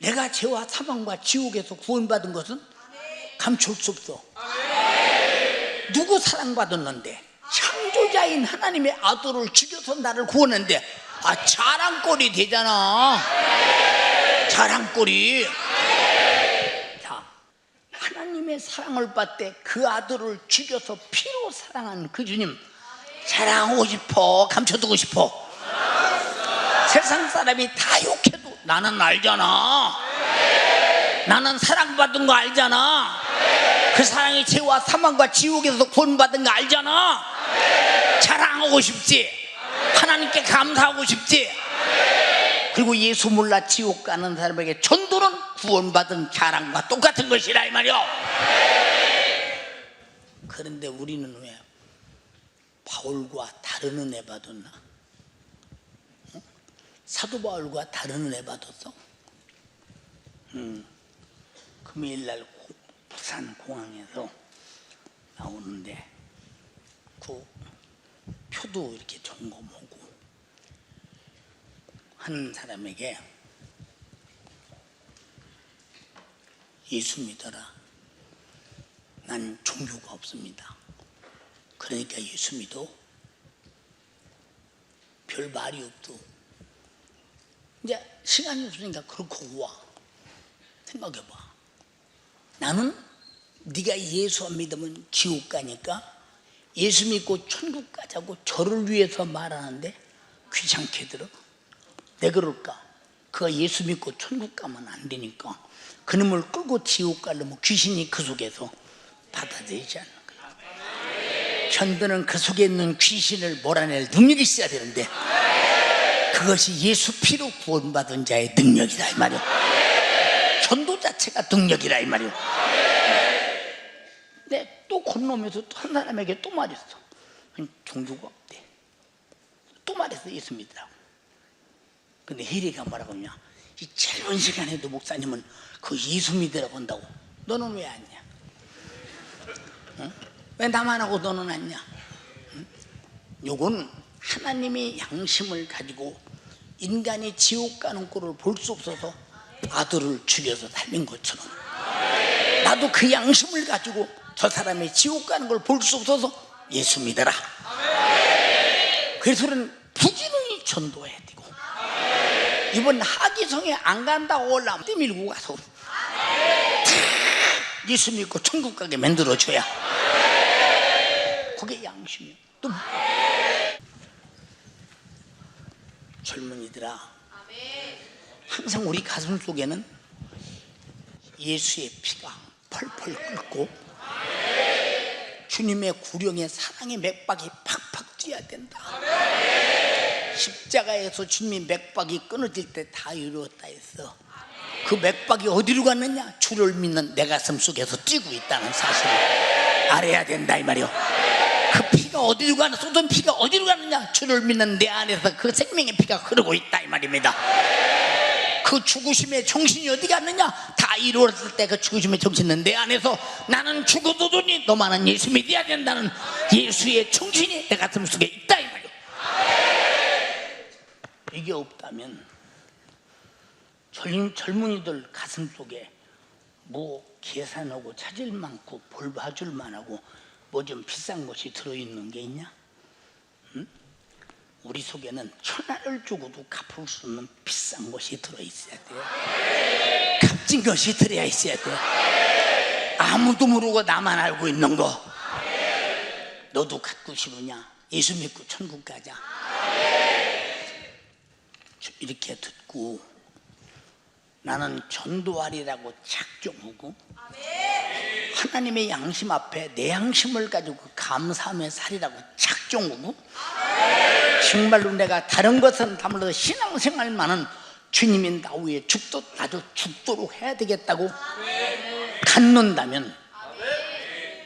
내가 죄와 사망과 지옥에서 구원받은 것은 감출 수 없어. 누구 사랑받았는데? 창조자인 하나님의 아들을 죽여서 나를 구원했는데, 자랑거리 되잖아. 자랑거리. 자, 하나님의 사랑을 받되 그 아들을 죽여서 피로 사랑한 그 주님 자랑하고 싶어? 감춰두고 싶어? 세상 사람이 다 욕해도 나는 알잖아. 나는 사랑받은 거 알잖아. 그 사랑이 죄와 사망과 지옥에서 구원받은 거 알잖아. 자랑하고 싶지. 하나님께 감사하고 싶지. 그리고 예수 몰라 지옥 가는 사람에게 전도는 구원받은 자랑과 똑같은 것이라 이 말이요. 그런데 우리는 왜 바울과 다른 은혜 받았나? 사도 바울과 다른 은혜 받았어? 금요일날 부산 공항에서 나오는데 그 표도 이렇게 점검하고 한 사람에게 예수 믿어라. 난 종교가 없습니다. 그러니까 예수 믿어? 별 말이 없어. 이제 시간이 없으니까 그렇고 와. 생각해봐. 나는 네가 예수 안 믿으면 지옥 가니까 예수 믿고 천국 가자고 저를 위해서 말하는데 귀찮게 들어? 왜 그럴까? 그가 예수 믿고 천국 가면 안 되니까 그놈을 끌고 지옥 가려면 귀신이 그 속에서 받아들이지 않는 거야. 현대는 그 속에 있는 귀신을 몰아낼 능력이 있어야 되는데 그것이 예수 피로 구원받은 자의 능력이다 이 말이야. 전도 자체가 능력이라 이 말이야. 근데 또 건너면서 한 사람에게 또 말했어. 종교가 없대. 또 말했어. 예수 믿으라고. 근데 혜리가 뭐라고 하냐, 이 짧은 시간에도 목사님은 그 예수 믿으라고 한다고. 너는 왜 안냐? 응? 왜 나만 하고 너는 안냐? 응? 요건 하나님의 양심을 가지고 인간이 지옥 가는 꼴을 볼 수 없어서 아들을 죽여서 살린 것처럼 나도 그 양심을 가지고 저 사람이 지옥 가는 걸 볼 수 없어서 예수 믿어라. 그래서는 부지런히 전도해야 되고 이번 하기성에 안 간다고 올라면 떼밀고 가서 예수 믿고 천국 가게 만들어줘야 그게 양심이야. 또 젊은이들아, 항상 우리 가슴 속에는 예수의 피가 펄펄 끓고 주님의 구령의 사랑의 맥박이 팍팍 뛰어야 된다. 십자가에서 주님의 맥박이 끊어질 때 다 이루었다 했어. 그 맥박이 어디로 갔느냐? 주를 믿는 내 가슴 속에서 뛰고 있다는 사실을 알아야 된다 이 말이요. 그 피가 어디로 가느, 쏟은 피가 어디로 가느냐? 주를 믿는 내 안에서 그 생명의 피가 흐르고 있다 이 말입니다. 그 죽으심의 정신이 어디 갔느냐? 다 이루어졌을 때 그 죽으심의 정신은 내 안에서 나는 죽어도니 너만은 예수 믿어야 된다는 예수의 정신이 내 가슴 속에 있다 이 말이요. 이게 없다면 젊은이들 가슴 속에 뭐 계산하고 찾을 많고 볼 봐줄 만하고 뭐 좀 비싼 것이 들어있는 게 있냐? 응? 우리 속에는 천하를 주고도 갚을 수 없는 비싼 것이 들어있어야 돼요. 값진 것이 들어야 있어야 돼요. 아무도 모르고 나만 알고 있는 거. 너도 갖고 싶으냐? 예수 믿고 천국 가자. 이렇게 듣고 나는 전도하리라고 작정하고 하나님의 양심 앞에 내 양심을 가지고 감사하며 살이라고 작정하고 정말로 내가 다른 것은 다물어도 신앙생활만은 주님이 나 위에 죽도록 나도 죽도록 해야 되겠다고 갖는다면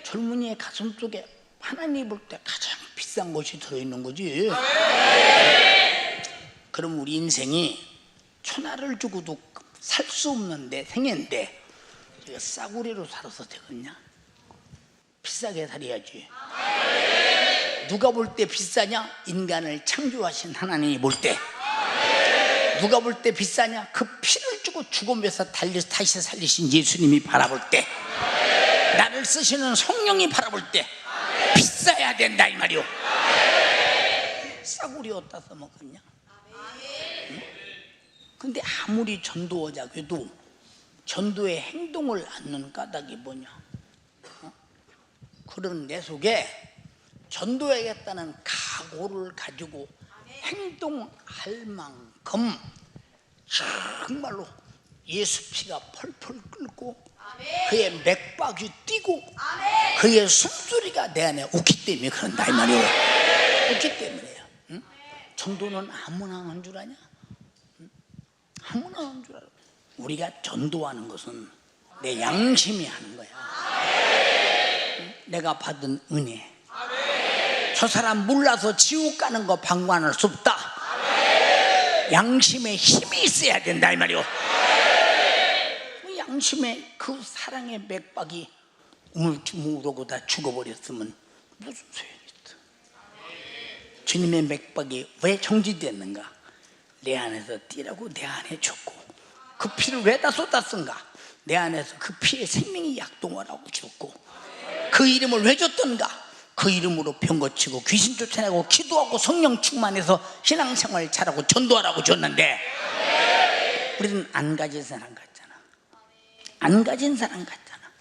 젊은이의 가슴 속에 하나님 볼 때 가장 비싼 것이 들어있는 거지. 그럼 우리 인생이 천하를 주고도 살 수 없는 내 생애인데 싸구려로 살아서 되겠냐? 비싸게 살아야지. 누가 볼 때 비싸냐? 인간을 창조하신 하나님이 볼 때. 누가 볼 때 비싸냐? 그 피를 주고 죽이고 죽음에서 다시 살리신 예수님이 바라볼 때, 나를 쓰시는 성령이 바라볼 때 비싸야 된다 이 말이오. 싸구려 어디다 써먹었냐? 근데 아무리 전도하자 해도 전도의 행동을 않는 까닭이 뭐냐? 그런 내 속에 전도해야겠다는 각오를 가지고 행동할 만큼 정말로 예수 피가 펄펄 끓고 그의 맥박이 뛰고 그의 숨소리가 내 안에 웃기 때문에 그런다 이 말이오. 웃기 때문이에요. 응? 전도는 아무나 하는 줄 아냐? 응? 아무나 하는 줄 알아. 우리가 전도하는 것은 내 양심이 하는 거야. 응? 내가 받은 은혜. 저 사람 몰라서 지옥 가는 거 방관할 수 없다. 양심에 힘이 있어야 된다 이 말이오. 양심에 그 사랑의 맥박이 우물쭈물하고 다 죽어버렸으면 무슨 소용이 있어? 주님의 맥박이 왜 정지됐는가? 내 안에서 뛰라고 내 안에 줬고, 그 피를 왜 다 쏟았은가? 내 안에서 그 피의 생명이 약동하라고 줬고, 그 이름을 왜 줬던가? 그 이름으로 병 고치고 귀신 쫓아내고 기도하고 성령 충만해서 신앙생활 잘하고 전도하라고 줬는데, 우리는 안 가진 사람 같잖아. 안 가진 사람 같잖아.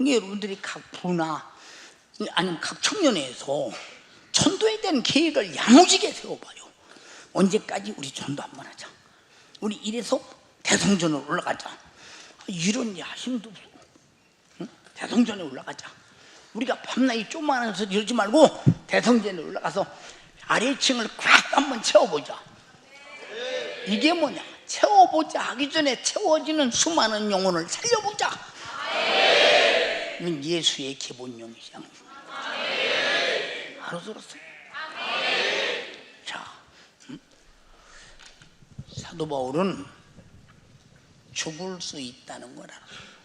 이게 여러분들이 각 부나 아니면 각 청년회에서 전도에 대한 계획을 야무지게 세워봐요. 언제까지 우리 전도 한번 하자. 우리 이래서 대성전으로 올라가자. 이런 야심도 없어. 응? 대성전에 올라가자. 우리가 밤낮이 쪼만해서 이러지 말고 대성전에 올라가서 아래층을 꽉 한번 채워보자. 이게 뭐냐? 채워보자 하기 전에 채워지는 수많은 영혼을 살려보자. 이건 예수의 기본용이죠. 알아들었어요? 자, 사도 바울은 죽을 수 있다는 걸 알았어요.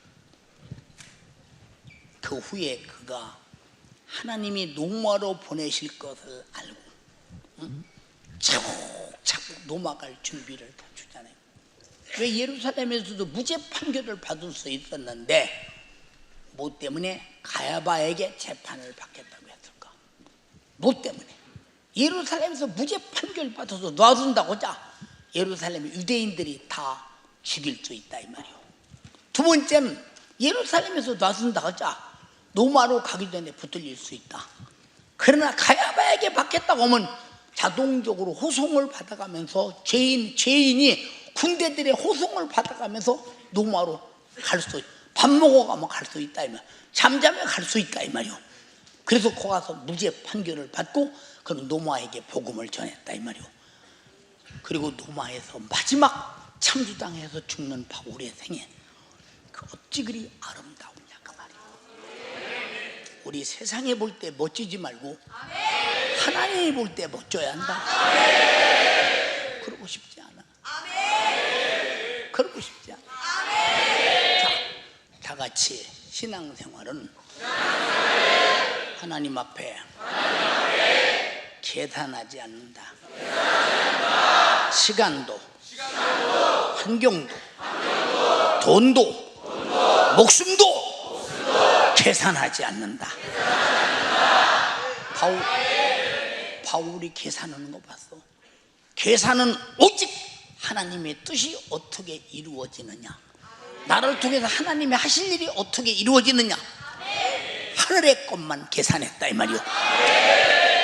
그 후에 그가 하나님이 노마로 보내실 것을 알고 차곡차곡 노마 갈 준비를 다 주잖아요. 왜 예루살렘에서도 무죄 판결을 받을 수 있었는데 뭐 때문에 가야바에게 재판을 받겠다고 했을까? 뭐 때문에? 예루살렘에서 무죄 판결 받아서 놔둔다고 하자 예루살렘 유대인들이 다 죽일 수 있다 이 말이요. 두 번째는 예루살렘에서 놔둔다고 하자 노마로 가기 전에 붙들릴 수 있다. 그러나 가야바에게 받겠다고 하면 자동적으로 호송을 받아가면서 죄인이 군대들의 호송을 받아가면서 노마로 갈 수 있다. 밥 먹어가면 갈 수 있다 이 말. 잠자며 갈 수 있다 이 말이요. 그래서 거 가서 무죄 판결을 받고 그는 노마에게 복음을 전했다 이 말이요. 그리고 노마에서 마지막 참수당해서 죽는 바울의 생애, 그 어찌 그리 아름다우냐 그 말이요. 우리 세상에 볼 때 멋지지 말고 하나님이 볼 때 멋져야 한다. 그러고 싶지 않아. 그러고 싶지 않아. 자, 다 같이 신앙생활은 하나님 앞에 계산하지 않는다. 시간도, 환경도, 돈도, 목숨도 계산하지 않는다. 바울이 계산하는 거 봤어. 계산은 오직 하나님의 뜻이 어떻게 이루어지느냐, 나를 통해서 하나님이 하실 일이 어떻게 이루어지느냐, 하늘의 것만 계산했다 이 말이요.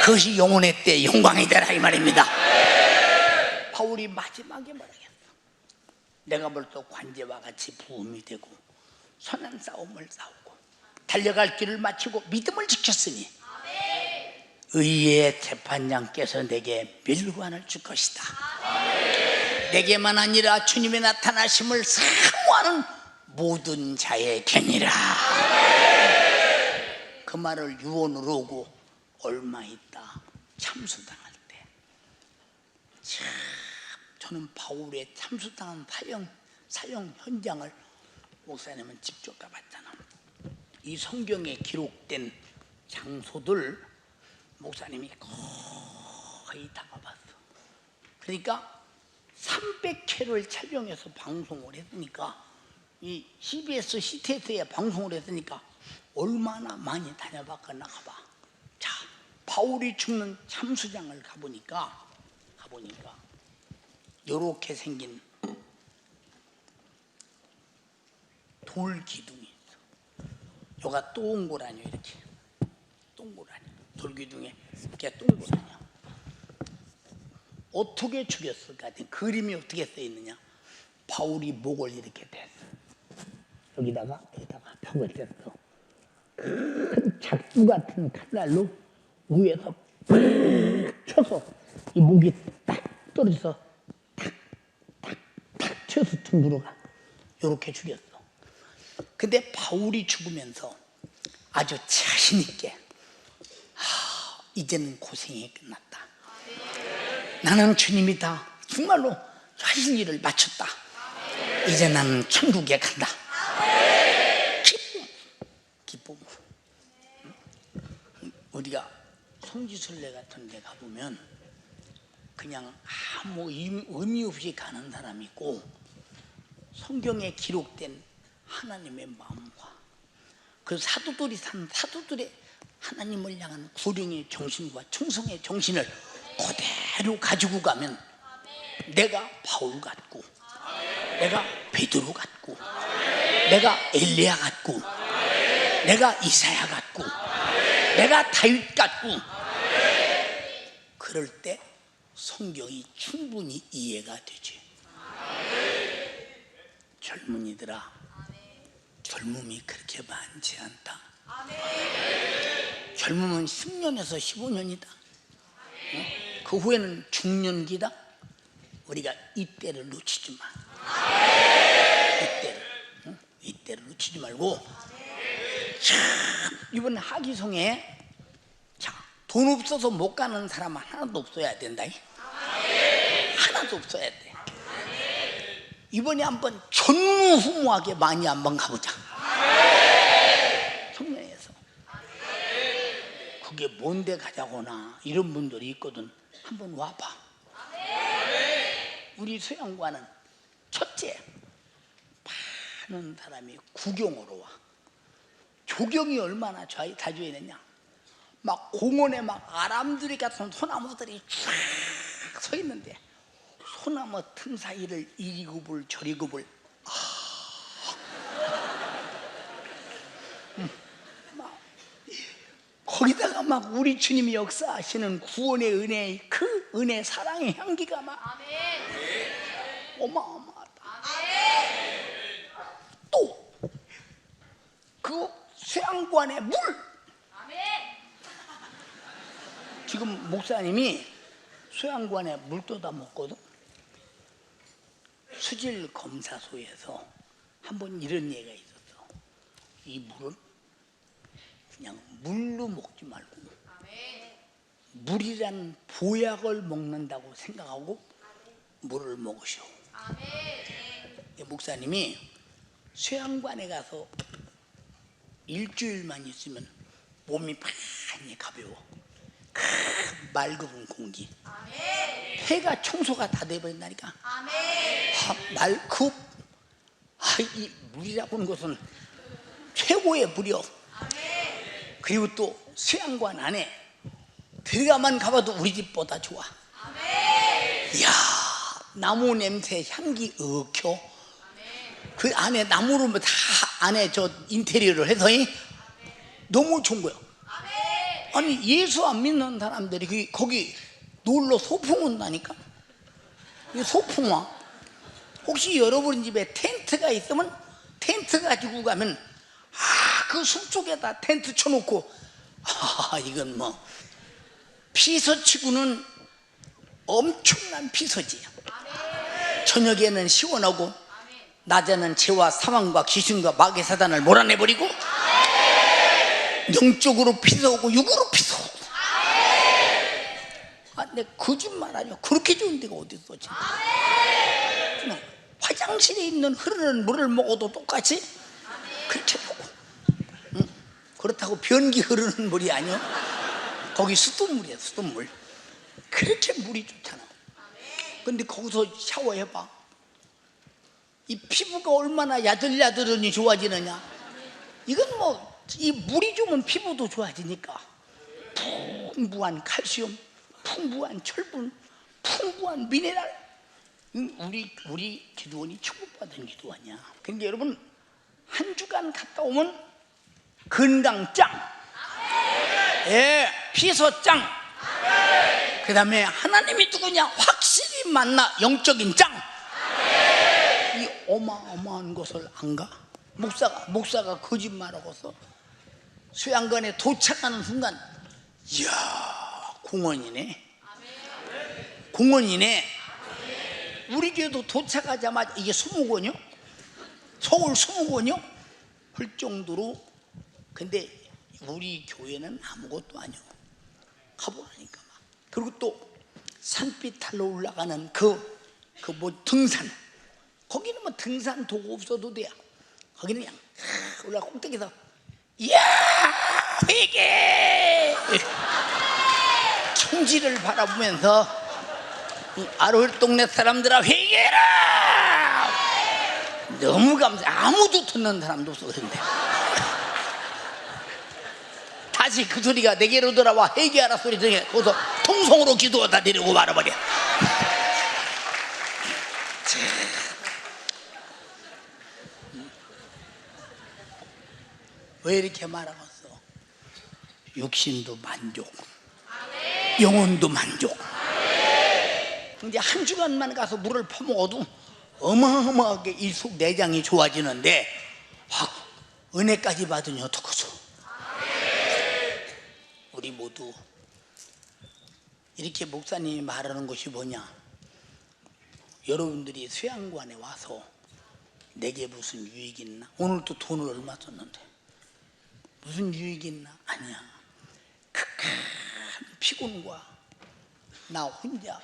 그것이 영혼의 때 영광이 되라 이 말입니다. 바울이 마지막에 말하겠어. 내가 벌써 관제와 같이 부음이 되고 선한 싸움을 싸우고 달려갈 길을 마치고 믿음을 지켰으니 의의 재판장께서 내게 멸관을 줄 것이다. 내게만 아니라 주님의 나타나심을 사모하는 모든 자에게니라. 그 말을 유언으로 오고 얼마 있다 참수당할 때, 참 저는 바울의 참수당한 사형 현장을 목사님은 직접 가봤잖아. 이 성경에 기록된 장소들 목사님이 거의 다 가봤어. 그러니까 300회를 촬영해서 방송을 했으니까, 이 CBS CTS에 방송을 했으니까 얼마나 많이 다녀봤거나 가봐. 자, 바울이 죽는 참수장을 가보니까 요렇게 생긴 돌 기둥이 있어. 요가 동그라니, 이렇게 동그라니, 돌 기둥에 이렇게 동그라니야. 어떻게 죽였을까? 그림이 어떻게 써 있느냐? 바울이 목을 이렇게 댔어. 여기다가 벽을 댔어. 큰 작두 같은 칼날로 위에서 팍 쳐서 이 목이 딱 떨어져서 탁 쳐서 둥그러가. 요렇게 죽였어. 근데 바울이 죽으면서 아주 자신 있게, 이제는 고생이 끝났다. 나는 주님이 다 정말로 하신 일을 마쳤다. 이제 나는 천국에 간다. 기쁨. 우리가 성지순례 같은 데 가보면 그냥 아무 의미 없이 가는 사람이 있고, 성경에 기록된 하나님의 마음과 그 사도들이 사도들의 하나님을 향한 구령의 정신과 충성의 정신을 그대로 가지고 가면 내가 바울 같고, 내가 베드로 같고, 내가 엘리야 같고, 내가 이사야 같고, 내가 다윗 같고, 그럴 때 성경이 충분히 이해가 되지. 젊은이들아, 젊음이 그렇게 많지 않다. 젊음은 10년에서 15년이다. 그 후에는 중년기다. 우리가 이때를 놓치지 마. 이때를 놓치지 말고, 이번 하기성에 돈 없어서 못 가는 사람은 하나도 없어야 된다. 하나도 없어야 돼. 이번에 한번 전무후무하게 많이 한번 가보자. 성령에서. 그게 뭔데 가자거나 이런 분들이 있거든. 한번 와봐. 우리 수양관은 첫째, 많은 사람이 구경으로 와. 조경이 얼마나 자주 있느냐. 막 공원에 막 아람들이 같은 소나무들이 쫙 서 있는데, 소나무 틈 사이를 이리 굽을 저리 굽을, 거기다가 막 우리 주님이 역사하시는 구원의 은혜의 그 은혜 사랑의 향기가 막 어마어마하다. 또 그 수양관의 물, 지금 목사님이 수양관에 물 떠다 먹거든. 수질 검사소에서 한번 이런 얘기가 있었어. 이 물은 그냥 물로 먹지 말고 물이란 보약을 먹는다고 생각하고 물을 먹으시오. 목사님이 수양관에 가서 일주일만 있으면 몸이 많이 가벼워. 맑은 공기, 폐가 청소가 다 돼버린다니까. 이 물이라고 하는 것은 최고의 물이요. 그리고 또 수양관 안에 들어가만 가봐도 우리 집보다 좋아. 이야, 나무 냄새 향기 억혀. 그 안에 나무로 다 안에 저 인테리어를 해서 너무 좋은 거야. 아니, 예수 안 믿는 사람들이 거기 놀러 소풍 온다니까. 이 소풍 와. 혹시 여러분 집에 텐트가 있으면 텐트 가지고 가면 그 숲속에다 텐트 쳐놓고, 이건 뭐 피서치고는 엄청난 피서지. 저녁에는 시원하고 낮에는 죄와 사망과 귀신과 마귀 사단을 몰아내버리고, 영적으로 피서오고 육으로 피서오고. 내 거짓말 아니야. 그렇게 좋은 데가 어디 있어. 그냥 화장실에 있는 흐르는 물을 먹어도 똑같이 그렇게 보고. 그렇다고 변기 흐르는 물이 아니야. 거기 수돗물이야, 수돗물. 그렇게 물이 좋잖아. 근데 거기서 샤워해봐. 이 피부가 얼마나 야들야들하니 좋아지느냐. 이건 뭐 이 물이 좋으면 피부도 좋아지니까. 풍부한 칼슘, 풍부한 철분, 풍부한 미네랄. 우리 기도원이 천국받은 기도원이야. 근데 여러분, 한 주간 갔다 오면 건강짱, 예, 비서짱, 그 다음에 하나님이 누구냐 확실히 만나 영적인 짱. 이 어마어마한 것을 안 가? 목사가 거짓말하고서 수양관에 도착하는 순간, 이야, 공원이네. 공원이네. 우리 교회도 도착하자마자 이게 수목원이요? 서울 수목원이요? 할 정도로. 근데 우리 교회는 아무것도 아니요. 가보라니까 막. 그리고 또 산빛 타러 올라가는 그 뭐 등산. 거기는 뭐 등산 도구 없어도 돼요. 거기는 그냥 올라가 꼭대기에서 이야 회개 천지를 바라보면서 아로일 동네 사람들아 회개해라. 너무 감사해. 아무도 듣는 사람도 없어. 그런데 다시 그 소리가 내게로 돌아와 회개하라 소리 들으니 거기서 통성으로 기도하다 내리고 말아버려. 왜 이렇게 말하겠어? 육신도 만족, 영혼도 만족. 이제 한 주간만 가서 물을 퍼먹어도 어마어마하게 이 속 내장이 좋아지는데, 은혜까지 받으니 어떡하소? 우리 모두 이렇게 목사님이 말하는 것이 뭐냐? 여러분들이 수양관에 와서 내게 무슨 유익이 있나? 오늘 또 돈을 얼마 썼는데 무슨 유익이 있나? 아니야. 극한 피곤과 나 혼자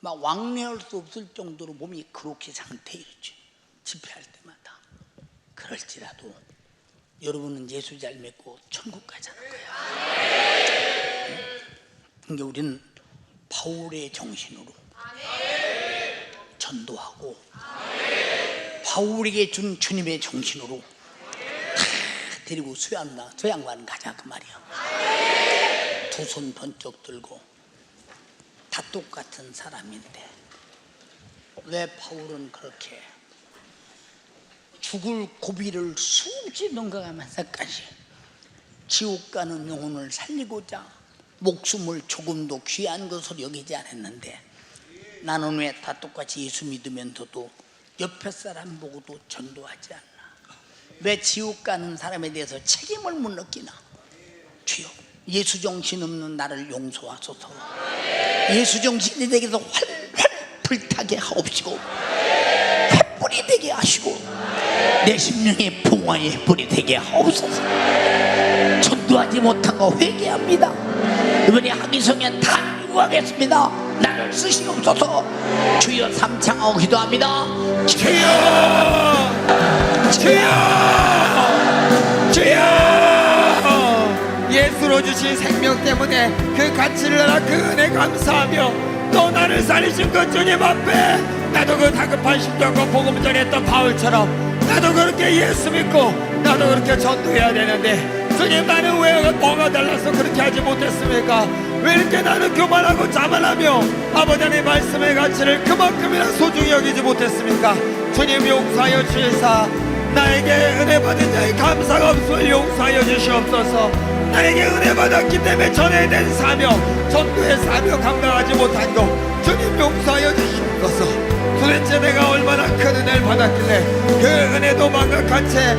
막 왕래할 수 없을 정도로 몸이 그렇게 상태였지. 집회할 때마다. 그럴지라도 여러분은 예수 잘 믿고 천국 가자는 거야. 그러니까 우리는 바울의 정신으로 전도하고 바울에게 준 주님의 정신으로 데리고 수양관 가자 그 말이야. 두 손 번쩍 들고. 다 똑같은 사람인데 왜 바울은 그렇게 죽을 고비를 수없이 넘어가면서까지 지옥 가는 영혼을 살리고자 목숨을 조금도 귀한 것으로 여기지 않았는데, 나는 왜 다 똑같이 예수 믿으면서도 옆에 사람 보고도 전도하지 않나? 왜 지옥 가는 사람에 대해서 책임을 못 느끼나? 주여, 예수 정신 없는 나를 용서하소서. 예수 정신이 내게서 활활 불타게 하옵시고 횃불이 되게 하시고 내 심령의 풍화의 횃불이 되게 하옵소서. 전도하지 못한 거 회개합니다. 이번에 하기성에 다 요구하겠습니다. 나를 쓰시옵소서. 주여 삼창하고 기도합니다. 주여, 주여, 주여. 예수로 주신 생명 때문에 그 가치를 알아 그 은혜 감사하며 또 나를 살리신 그 주님 앞에 나도 그 다급한 심정과 복음 전했던 바울처럼 나도 그렇게 예수 믿고 나도 그렇게 전도해야 되는데, 주님 나는 왜 뭐가 달라서 그렇게 하지 못했습니까? 왜 이렇게 나는 교만하고 자만하며 아버지의 말씀의 가치를 그만큼이나 소중히 여기지 못했습니까? 주님 용서하여 주시사 나에게 은혜 받은 자의 감사가 없음을 용서하여 주시옵소서. 나에게 은혜 받았기 때문에 전해야 된 사명, 전도의 사명 감당하지 못한 것 주님 용서하여 주시옵소서. 도대체 내가 얼마나 큰 은혜를 받았길래 그 은혜도 망각한 채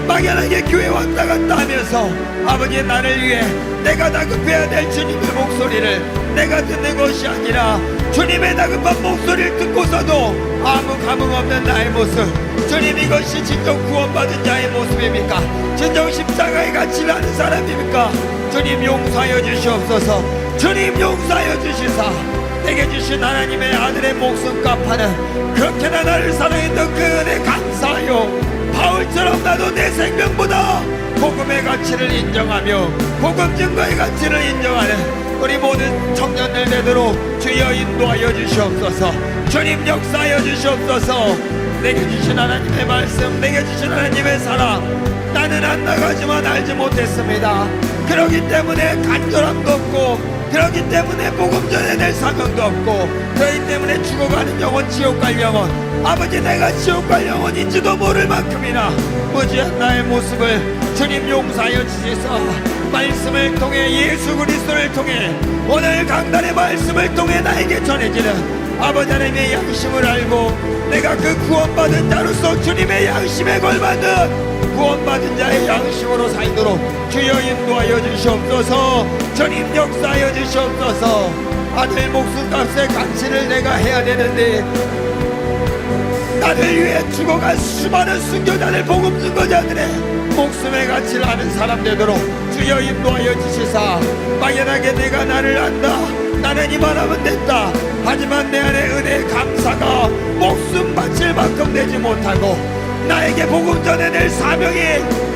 막연하게 교회 왔다 갔다 하면서 아버지 나를 위해 내가 다급해야 될 주님의 목소리를 내가 듣는 것이 아니라 주님의 다급한 목소리를 듣고서도 아무 감흥 없는 나의 모습, 주님 이것이 진정 구원받은 자의 모습입니까? 진정 십자가의 가치를 아는 사람입니까? 주님 용서하여 주시옵소서. 주님 용서하여 주시사 내게 주신 하나님의 아들의 목숨값 하는 그렇게나 나를 사랑했던 그 은혜 감사하여 바울처럼 나도 내 생명보다 복음의 가치를 인정하며 복음 증거의 가치를 인정하는 우리 모든 청년들 되도록 주여 인도하여 주시옵소서. 주님 역사하여 주시옵소서. 내게 주신 하나님의 말씀, 내게 주신 하나님의 사랑, 나는 안 나가지만 알지 못했습니다. 그러기 때문에 간절함도 없고, 그러기 때문에 복음 전해낼 사명도 없고, 그러기 때문에 죽어가는 영혼, 지옥 갈 영혼, 아버지 내가 지옥 갈 영혼인지도 모를 만큼이나 무지한 나의 모습을 주님 용서하여 주시소. 말씀을 통해, 예수 그리스도를 통해, 오늘 강단의 말씀을 통해 나에게 전해지는 아버지 하나님의 양심을 알고, 내가 그 구원받은 자로서 주님의 양심에 걸맞는 구원받은 자의 양심으로 살도록 주여 인도하여 주시옵소서. 주님 역사하여 주시옵소서. 아들 목숨값의 가치를 내가 해야 되는데, 나를 위해 죽어간 수많은 순교자들, 복음 증거자들의 목숨의 가치를 아는 사람 되도록 주여 인도하여 주시사. 막연하게 내가 나를 안다, 나는 이만하면 됐다, 하지만 내 안에 은혜의 감사가 목숨 바칠 만큼 되지 못하고, 나에게 복음 전해낼 사명이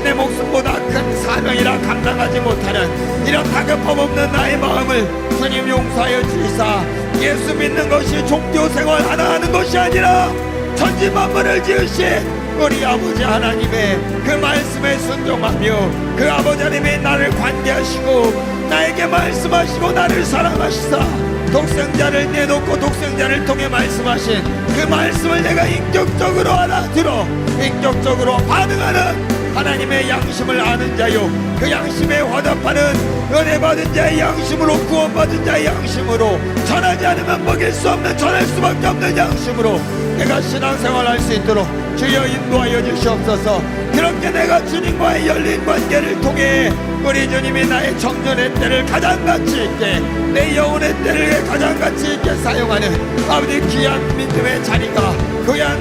내 목숨보다 큰 사명이라 감당하지 못하는 이런 다급함 없는 나의 마음을 주님 용서하여 주시사. 예수 믿는 것이 종교 생활 하나 하는 것이 아니라 천지 만물을 지으신 우리 아버지 하나님의 그 말씀에 순종하며, 그 아버지 하나님이 나를 관계하시고 나에게 말씀하시고 나를 사랑하시사 독생자를 내놓고 독생자를 통해 말씀하신 그 말씀을 내가 인격적으로 알아들어 인격적으로 반응하는 하나님의 양심을 아는 자요, 그 양심에 화답하는 은혜 받은 자의 양심으로, 구원받은 자의 양심으로, 전하지 않으면 먹일 수 없는, 전할 수밖에 없는 양심으로 내가 신앙생활할 수 있도록 주여 인도하여 주시옵소서. 그렇게 내가 주님과의 열린 관계를 통해 우리 주님이 나의 청년의 때를 가장 가치 있게, 내 영혼의 때를 가장 가치 있게 사용하는 아버지 귀한 믿음의 자리가, 귀한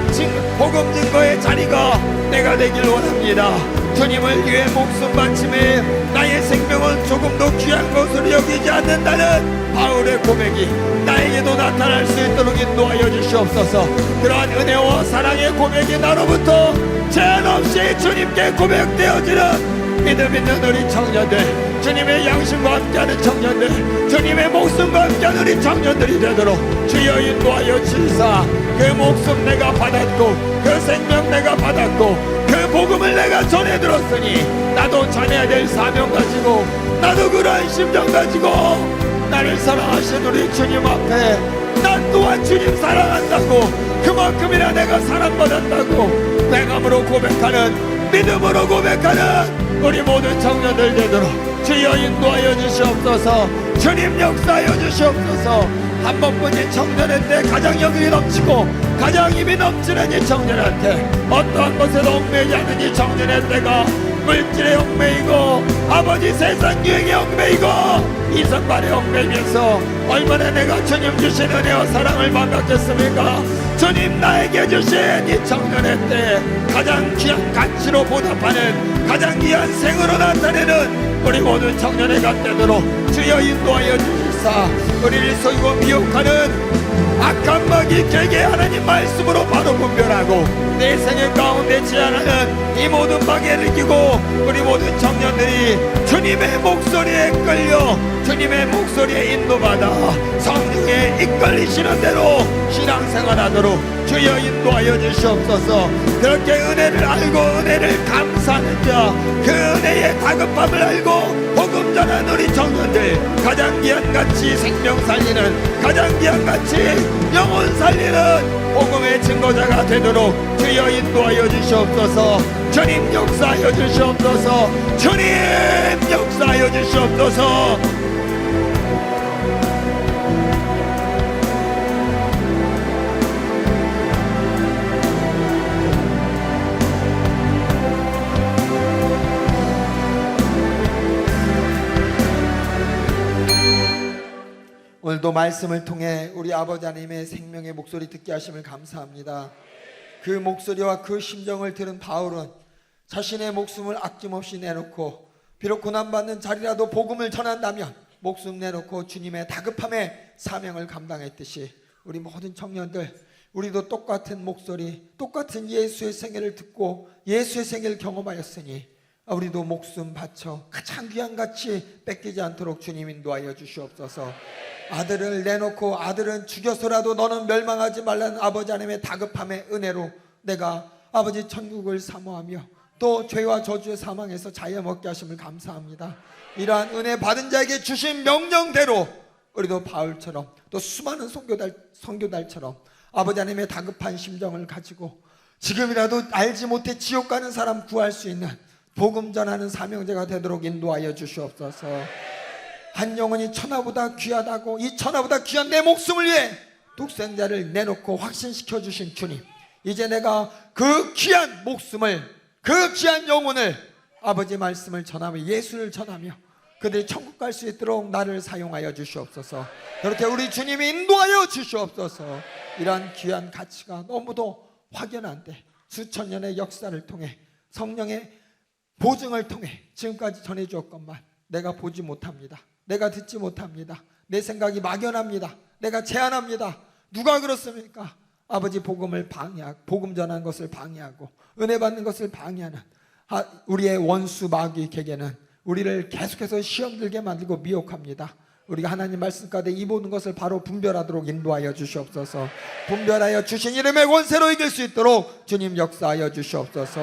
복음 증거의 자리가 내가 되길 원합니다. 주님을 위해 목숨 바침에 나의 생명은 조금도 귀한 것으로 여기지 않는다는 바울의 고백이 나에게도 나타날 수 있도록 인도하여 주시옵소서. 그러한 은혜와 사랑의 고백이 나로부터 제한 없이 주님께 고백되어지는 믿음 있는 우리 청년들, 주님의 양심과 함께하는 청년들, 주님의 목숨과 함께하는 우리 청년들이 되도록 주여 인도하여 주시사. 그 목숨 내가 받았고, 그 생명 내가 받았고, 그 복음을 내가 전해 들었으니 나도 전해야 될 사명 가지고, 나도 그러한 심정 가지고 나를 사랑하신 우리 주님 앞에 난 또한 주님 사랑한다고, 그만큼이나 내가 사랑받았다고 내감으로 고백하는, 믿음으로 고백하는 우리 모든 청년들 되도록 주여 인도하여 주시옵소서. 주님 역사하여 주시옵소서. 한 번뿐인 청년의 때 가장 영이 넘치고 가장 힘이 넘치는 이 청년한테 어떠한 것에도 얽매이지 않는 이 청년의 때가 물질의 얽매이고, 아버지 세상 유행의 얽매이고, 이성발에 얽매이면서 얼마나 내가 주님 주신 은혜와 사랑을 망각했습니까? 주님 나에게 주신 이 청년의 때 가장 귀한 가치로 보답하는, 가장 귀한 생으로 나타내는 우리 모든 청년의 가 되도록 주여 인도하여 주시사. 우리를 속이고 미혹하는 악한 마귀 개개 하나님 말씀으로 바로 분별하고 내 생애 가운데 제한하는 이 모든 마귀를 이기고, 우리 모든 청년들이 주님의 목소리에 끌려 주님의 목소리에 인도받아 성령에 이끌리시는 대로 신앙생활하도록 주여 인도하여 주시옵소서. 그렇게 은혜를 알고 은혜를 감사하는 자, 그 은혜의 다급함을 알고 복음 전한 우리 청년들, 가장 귀한 가치 생명 살리는, 가장 귀한 가치 영혼 살리는 복음의 증거자가 되도록 주여 인도하여 주시옵소서. 주님 역사하여 주시옵소서. 주님 역사하여 주시옵소서. 오늘도 말씀을 통해 우리 아버지 하나님의 생명의 목소리 듣게 하심을 감사합니다. 그 목소리와 그 심정을 들은 바울은 자신의 목숨을 아낌없이 내놓고, 비록 고난받는 자리라도 복음을 전한다면 목숨 내놓고 주님의 다급함의 사명을 감당했듯이 우리 모든 청년들, 우리도 똑같은 목소리, 똑같은 예수의 생애를 듣고 예수의 생애를 경험하였으니 우리도 목숨 바쳐 가장 귀한 가치 뺏기지 않도록 주님 인도하여 주시옵소서. 아들을 내놓고 아들은 죽여서라도 너는 멸망하지 말라는 아버지 하나님의 다급함의 은혜로 내가 아버지 천국을 사모하며 또 죄와 저주의 사망에서 자유 먹게 하심을 감사합니다. 이러한 은혜 받은 자에게 주신 명령대로 우리도 바울처럼 또 수많은 선교달처럼 아버지 하나님의 다급한 심정을 가지고 지금이라도 알지 못해 지옥 가는 사람 구할 수 있는 복음 전하는 사명자가 되도록 인도하여 주시옵소서. 한 영혼이 천하보다 귀하다고 이 천하보다 귀한 내 목숨을 위해 독생자를 내놓고 확신시켜 주신 주님, 이제 내가 그 귀한 목숨을, 그 귀한 영혼을 아버지 말씀을 전하며 예수를 전하며 그들이 천국 갈 수 있도록 나를 사용하여 주시옵소서. 그렇게 우리 주님이 인도하여 주시옵소서. 이러한 귀한 가치가 너무도 확연한데 수천 년의 역사를 통해 성령의 보증을 통해 지금까지 전해주었건만 내가 보지 못합니다. 내가 듣지 못합니다. 내 생각이 막연합니다. 내가 제한합니다. 누가 그렇습니까? 아버지 복음을 방해하고 복음 전하는 것을 방해하고 은혜 받는 것을 방해하는 우리의 원수 마귀에게는 우리를 계속해서 시험 들게 만들고 미혹합니다. 우리가 하나님 말씀 가운데 이 모든 것을 바로 분별하도록 인도하여 주시옵소서. 분별하여 주신 이름의 권세로 이길 수 있도록 주님 역사하여 주시옵소서.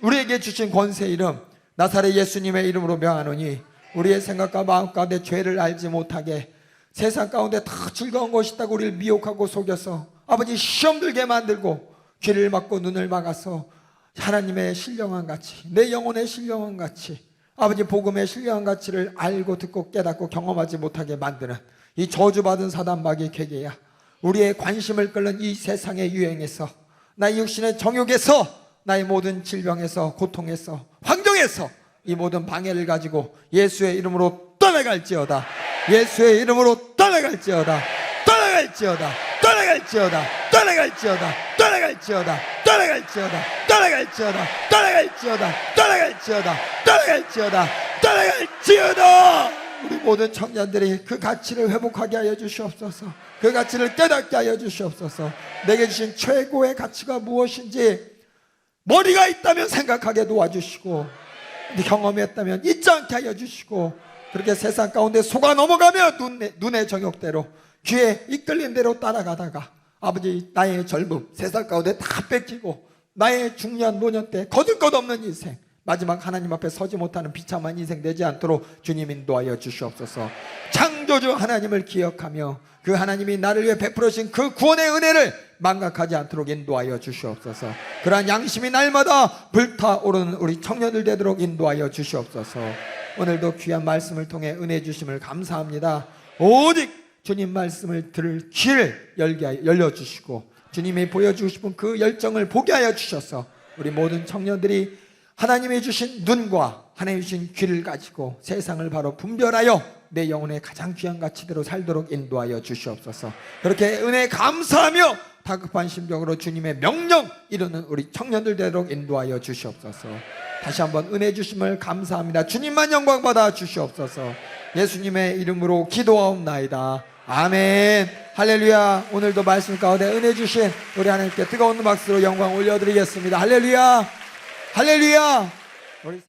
우리에게 주신 권세 이름 나사렛 예수님의 이름으로 명하노니 우리의 생각과 마음 가운데 죄를 알지 못하게 세상 가운데 다 즐거운 것이 있다고 우리를 미혹하고 속여서 아버지 시험 들게 만들고 귀를 막고 눈을 막아서 하나님의 신령한 가치, 내 영혼의 신령한 가치, 아버지 복음의 신령한 가치를 알고 듣고 깨닫고 경험하지 못하게 만드는 이 저주받은 사단 마귀의 괴계야. 우리의 관심을 끌는 이 세상의 유행에서, 나의 육신의 정욕에서, 나의 모든 질병에서, 고통에서, 환경에서 이 모든 방해를 가지고 예수의 이름으로 떠나갈지어다. 예수의 이름으로 떠나갈지어다. 떠나갈지어다. 떠나갈지어다. 떠나갈지어다. 떠나갈지어다. 떠나갈지어다. 떠나갈지어다. 떠나갈지어다. 떠나갈지어다. 떠나갈지어다. 떠나갈지어다. 우리 모든 청년들이 그 가치를 회복하게 하여 주시옵소서. 그 가치를 깨닫게 하여 주시옵소서. 내게 주신 최고의 가치가 무엇인지 머리가 있다면 생각하게 도와주시고 경험했다면 잊지 않게 하여 주시고 그렇게 세상 가운데 속아 넘어가며 눈의 정욕대로 귀에 이끌린 대로 따라가다가 아버지 나의 젊음 세상 가운데 다 뺏기고 나의 중년 노년 때 거둘 것 없는 인생 마지막 하나님 앞에 서지 못하는 비참한 인생 되지 않도록 주님 인도하여 주시옵소서. 창조주 하나님을 기억하며 그 하나님이 나를 위해 베풀어 주신 그 구원의 은혜를 망각하지 않도록 인도하여 주시옵소서. 그러한 양심이 날마다 불타오르는 우리 청년들 되도록 인도하여 주시옵소서. 오늘도 귀한 말씀을 통해 은혜 주심을 감사합니다. 오직 주님 말씀을 들을 귀를 열려주시고 주님이 보여주고 싶은 그 열정을 보게 하여 주셔서 우리 모든 청년들이 하나님이 주신 눈과 하나님이 주신 귀를 가지고 세상을 바로 분별하여 내 영혼의 가장 귀한 가치대로 살도록 인도하여 주시옵소서. 그렇게 은혜 감사하며 다급한 심정으로 주님의 명령 이루는 우리 청년들 되도록 인도하여 주시옵소서. 다시 한번 은혜 주심을 감사합니다. 주님만 영광 받아 주시옵소서. 예수님의 이름으로 기도하옵나이다. 아멘. 할렐루야. 오늘도 말씀 가운데 은혜 주신 우리 하나님께 뜨거운 박수로 영광 올려드리겠습니다. 할렐루야. 할렐루야.